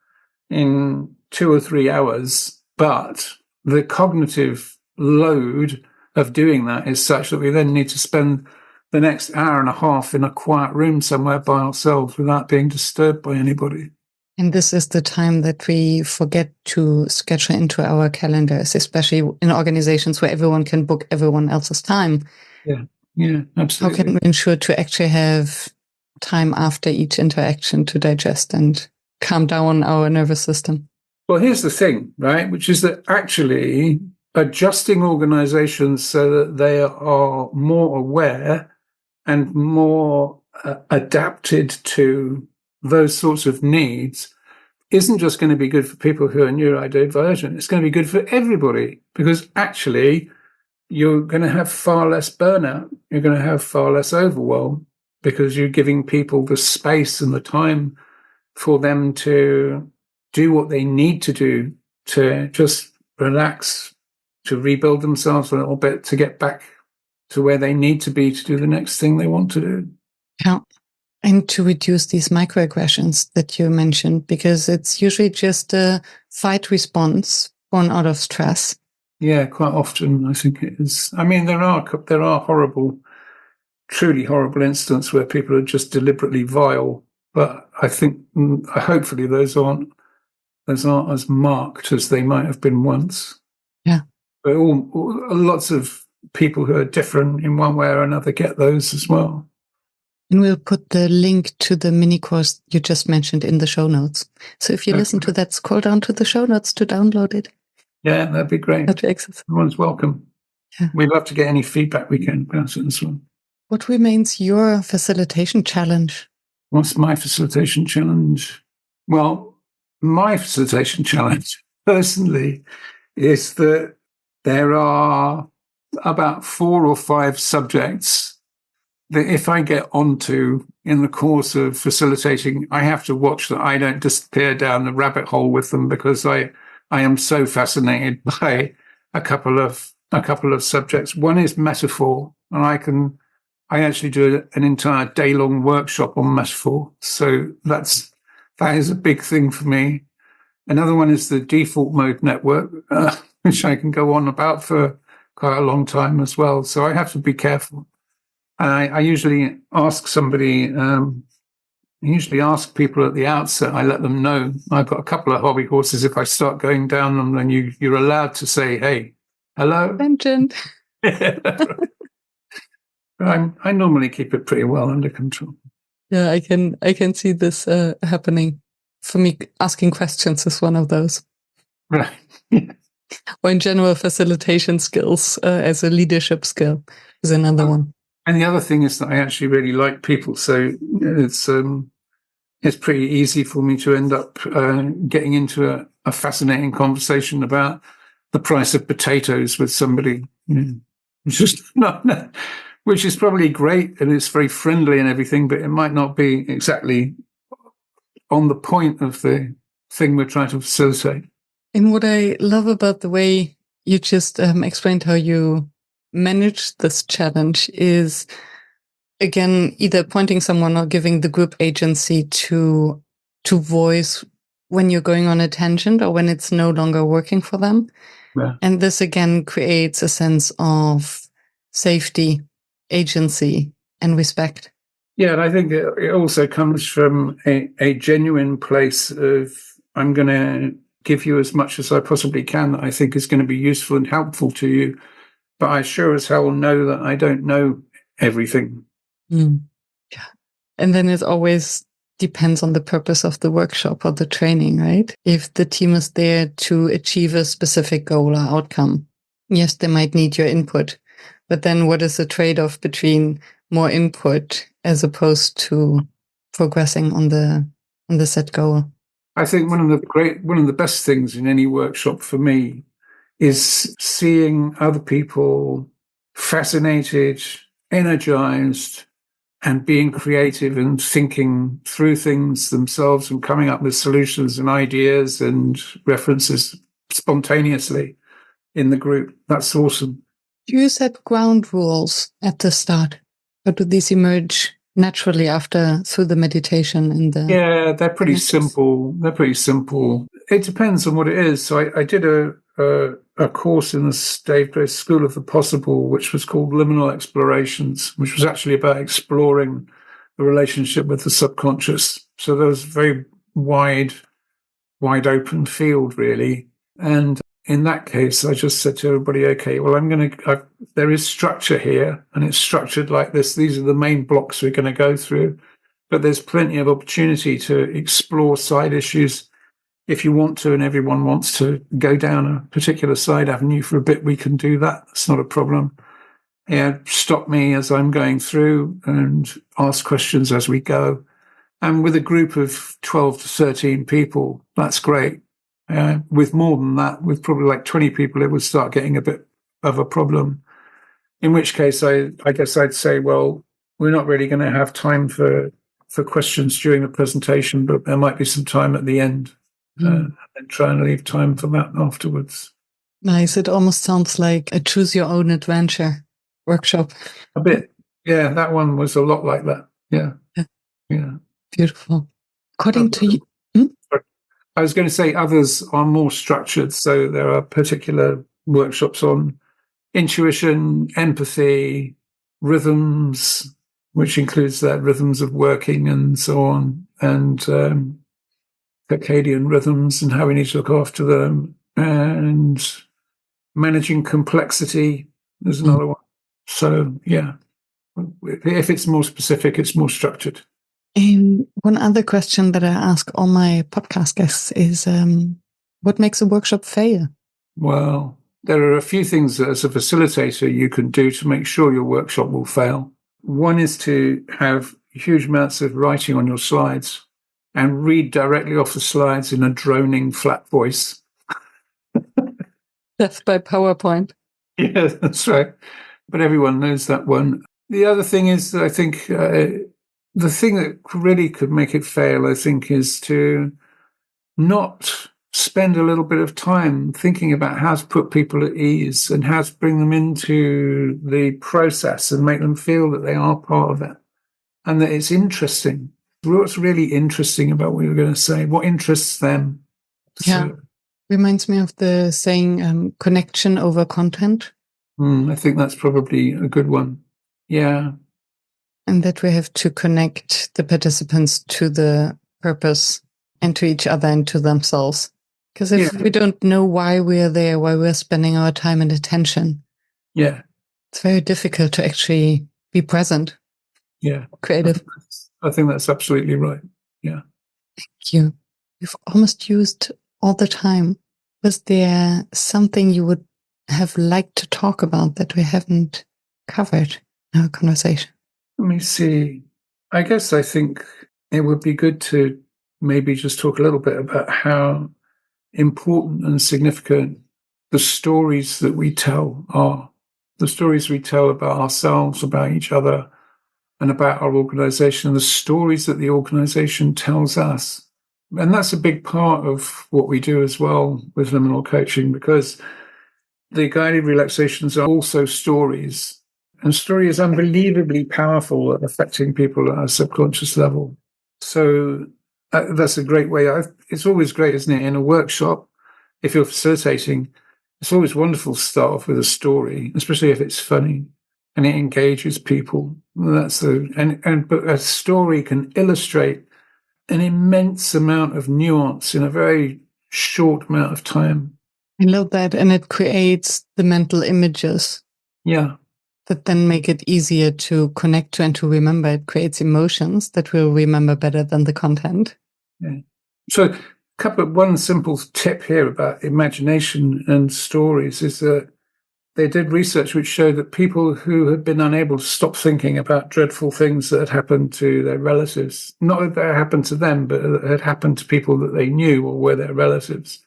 in 2 or 3 hours, but the cognitive load of doing that is such that we then need to spend the next hour and a half in a quiet room somewhere by ourselves without being disturbed by anybody. And this is the time that we forget to schedule into our calendars, especially in organizations where everyone can book everyone else's time. Yeah, absolutely. How can we ensure to actually have time after each interaction to digest and calm down our nervous system? Well, here's the thing, right? Which is that actually adjusting organizations so that they are more aware and more adapted to those sorts of needs isn't just going to be good for people who are neurodivergent. It's going to be good for everybody, because actually you're going to have far less burnout. You're going to have far less overwhelm, because you're giving people the space and the time for them to do what they need to do, to just relax, to rebuild themselves a little bit, to get back to where they need to be to do the next thing they want to do. Yeah. And to reduce these microaggressions that you mentioned, because it's usually just a fight response born out of stress. Yeah, quite often I think it is. I mean, there are horrible, truly horrible incidents where people are just deliberately vile, but I think hopefully those aren't as marked as they might have been once. Yeah. But lots of people who are different in one way or another get those as well. And we'll put the link to the mini course you just mentioned in the show notes. So if you listen to that, scroll down to the show notes to download it. Yeah, that'd be great. That'd be excellent. Everyone's welcome. Yeah. We'd love to get any feedback we can about it as well. What remains your facilitation challenge? What's my facilitation challenge? Well, my facilitation challenge personally is that there are about 4 or 5 subjects that if I get onto in the course of facilitating, I have to watch that I don't disappear down the rabbit hole with them, because I am so fascinated by a couple of subjects. One is metaphor, and I actually do an entire day-long workshop on metaphor. So that is a big thing for me. Another one is the default mode network, which I can go on about for quite a long time as well. So I have to be careful. And I usually ask somebody, people at the outset, I let them know I've got a couple of hobby horses. If I start going down them, then you're allowed to say, hey, hello. Mentioned. I normally keep it pretty well under control. Yeah, I can see this happening. For me, asking questions is one of those. Right. Or in general, facilitation skills as a leadership skill is another one. And the other thing is that I actually really like people, so it's pretty easy for me to end up getting into a fascinating conversation about the price of potatoes with somebody. It's just which is probably great and it's very friendly and everything, but it might not be exactly on the point of the thing we're trying to facilitate. And what I love about the way you just explained how you manage this challenge is, again, either pointing someone or giving the group agency to voice when you're going on a tangent or when it's no longer working for them. Yeah. And this again creates a sense of safety, agency, and respect. Yeah, and I think it also comes from a genuine place of, I'm going to give you as much as I possibly can that I think is going to be useful and helpful to you. But I sure as hell know that I don't know everything. Yeah. And then it always depends on the purpose of the workshop or the training, right? If the team is there to achieve a specific goal or outcome, yes, they might need your input. But then what is the trade-off between more input as opposed to progressing on the set goal? I think one of the best things in any workshop for me is seeing other people fascinated, energized, and being creative and thinking through things themselves and coming up with solutions and ideas and references spontaneously in the group. That's awesome. Do you set ground rules at the start, or do these emerge naturally through the meditation and the? Yeah, they're pretty simple. It depends on what it is. So I did a course in the Dave Grace School of the Possible, which was called Liminal Explorations, which was actually about exploring the relationship with the subconscious. So there was a very wide open field, really. And in that case, I just said to everybody, okay, well, there is structure here, and it's structured like this. These are the main blocks we're going to go through. But there's plenty of opportunity to explore side issues if you want to, and everyone wants to go down a particular side avenue for a bit. We can do that. It's not a problem. Yeah, stop me as I'm going through and ask questions as we go. And with a group of 12 to 13 people, that's great. With more than that, with probably like 20 people, it would start getting a bit of a problem. In which case, I guess I'd say, well, we're not really going to have time for questions during the presentation, but there might be some time at the end. And try and leave time for that afterwards. Nice. It almost sounds like a choose your own adventure workshop. A bit. Yeah, that one was a lot like that. Yeah. Beautiful. According to you, I was going to say others are more structured. So there are particular workshops on intuition, empathy, rhythms, which includes that rhythms of working and so on, and circadian rhythms and how we need to look after them, and managing complexity is another one. So, yeah, if it's more specific, it's more structured. One other question that I ask all my podcast guests is, what makes a workshop fail? Well, there are a few things that as a facilitator you can do to make sure your workshop will fail. One is to have huge amounts of writing on your slides and read directly off the slides in a droning, flat voice. Death by PowerPoint. Yeah, that's right. But everyone knows that one. The other thing is that I think the thing that really could make it fail, I think, is to not spend a little bit of time thinking about how to put people at ease and how to bring them into the process and make them feel that they are part of it and that it's interesting. What's really interesting about what you're going to say? What interests them? Yeah. So, reminds me of the saying, connection over content. I think that's probably a good one. Yeah. And that we have to connect the participants to the purpose and to each other and to themselves. Because if we don't know why we're there, why we're spending our time and attention, it's very difficult to actually be present. Yeah. Creative. I think that's absolutely right. Yeah. Thank you. We've almost used all the time. Was there something you would have liked to talk about that we haven't covered in our conversation? Let me see. I guess I think it would be good to maybe just talk a little bit about how important and significant the stories that we tell are. The stories we tell about ourselves, about each other, and about our organization, and the stories that the organization tells us. And that's a big part of what we do as well with liminal coaching, because the guided relaxations are also stories. And story is unbelievably powerful at affecting people at a subconscious level. So that's a great way. It's always great, isn't it? In a workshop, if you're facilitating, it's always wonderful to start off with a story, especially if it's funny and it engages people. But a story can illustrate an immense amount of nuance in a very short amount of time. I love that. And it creates the mental images. Yeah. That then make it easier to connect to and to remember. It creates emotions that we'll remember better than the content. Yeah. So one simple tip here about imagination and stories is that they did research which showed that people who had been unable to stop thinking about dreadful things that had happened to their relatives, not that they happened to them, but that had happened to people that they knew or were their relatives,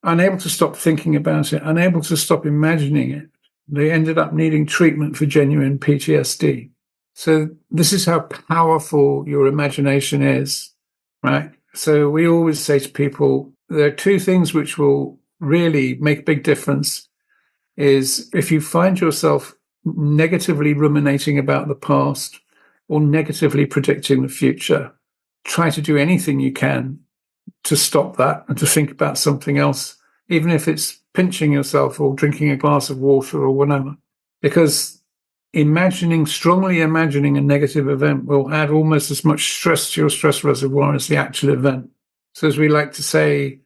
unable to stop thinking about it, unable to stop imagining it, they ended up needing treatment for genuine PTSD. So this is how powerful your imagination is, right? So we always say to people, there are two things which will really make a big difference is if you find yourself negatively ruminating about the past or negatively predicting the future, try to do anything you can to stop that and to think about something else, even if it's pinching yourself or drinking a glass of water or whatever. Because strongly imagining a negative event will add almost as much stress to your stress reservoir as the actual event. So as we like to say,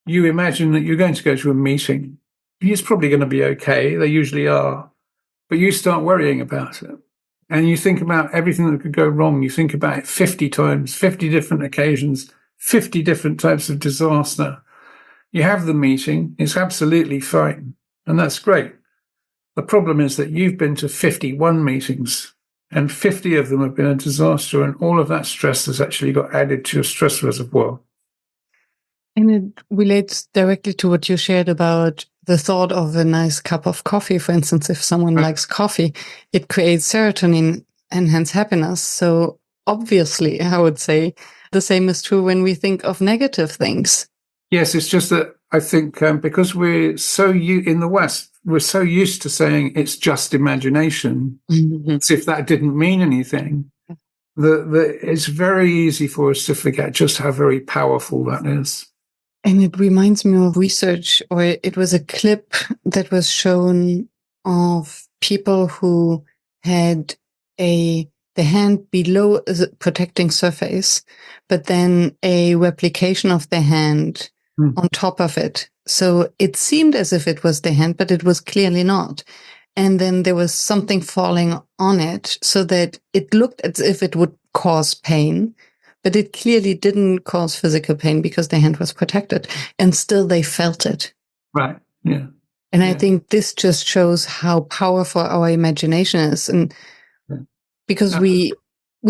you imagine that you're going to go to a meeting. It's probably going to be okay. They usually are. But you start worrying about it. And you think about everything that could go wrong. You think about it 50 times, 50 different occasions, 50 different types of disaster. You have the meeting. It's absolutely fine. And that's great. The problem is that you've been to 51 meetings and 50 of them have been a disaster. And all of that stress has actually got added to your stress reservoir. And it relates directly to what you shared about the thought of a nice cup of coffee. For instance, if someone likes coffee, it creates serotonin and hence happiness. So obviously, I would say the same is true when we think of negative things. Yes, it's just that I think because we're in the West, we're so used to saying it's just imagination, as if that didn't mean anything, that it's very easy for us to forget just how very powerful that is. And it reminds me of research, or it was a clip that was shown of people who had the hand below a protecting surface, but then a replication of the hand on top of it. So it seemed as if it was the hand, but it was clearly not. And then there was something falling on it so that it looked as if it would cause pain, but it clearly didn't cause physical pain because the hand was protected, and still they felt it. Right. Yeah. And I think this just shows how powerful our imagination is. And because we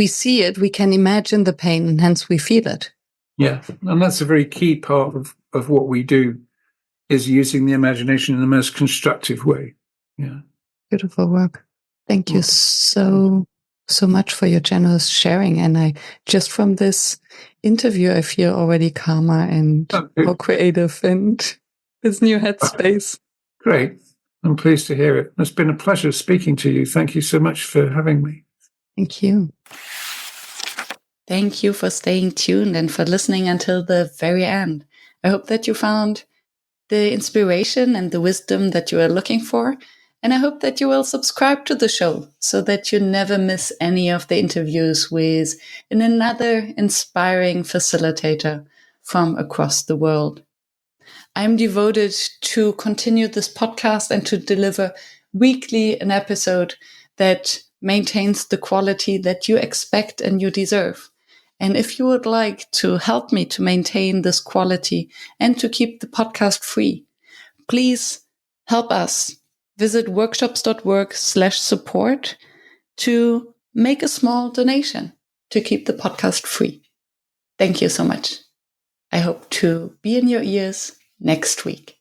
see it, we can imagine the pain, and hence we feel it. Yeah. And that's a very key part of what we do, is using the imagination in the most constructive way. Yeah. Beautiful work. Thank you so much for your generous sharing. And I just from this interview, I feel already calmer and more creative and this new headspace. Great. I'm pleased to hear it. It's been a pleasure speaking to you. Thank you so much for having me. Thank you. Thank you for staying tuned and for listening until the very end. I hope that you found the inspiration and the wisdom that you are looking for. And I hope that you will subscribe to the show so that you never miss any of the interviews with another inspiring facilitator from across the world. I'm devoted to continue this podcast and to deliver weekly an episode that maintains the quality that you expect and you deserve. And if you would like to help me to maintain this quality and to keep the podcast free, please help us. Visit workshops.work/support to make a small donation to keep the podcast free. Thank you so much. I hope to be in your ears next week.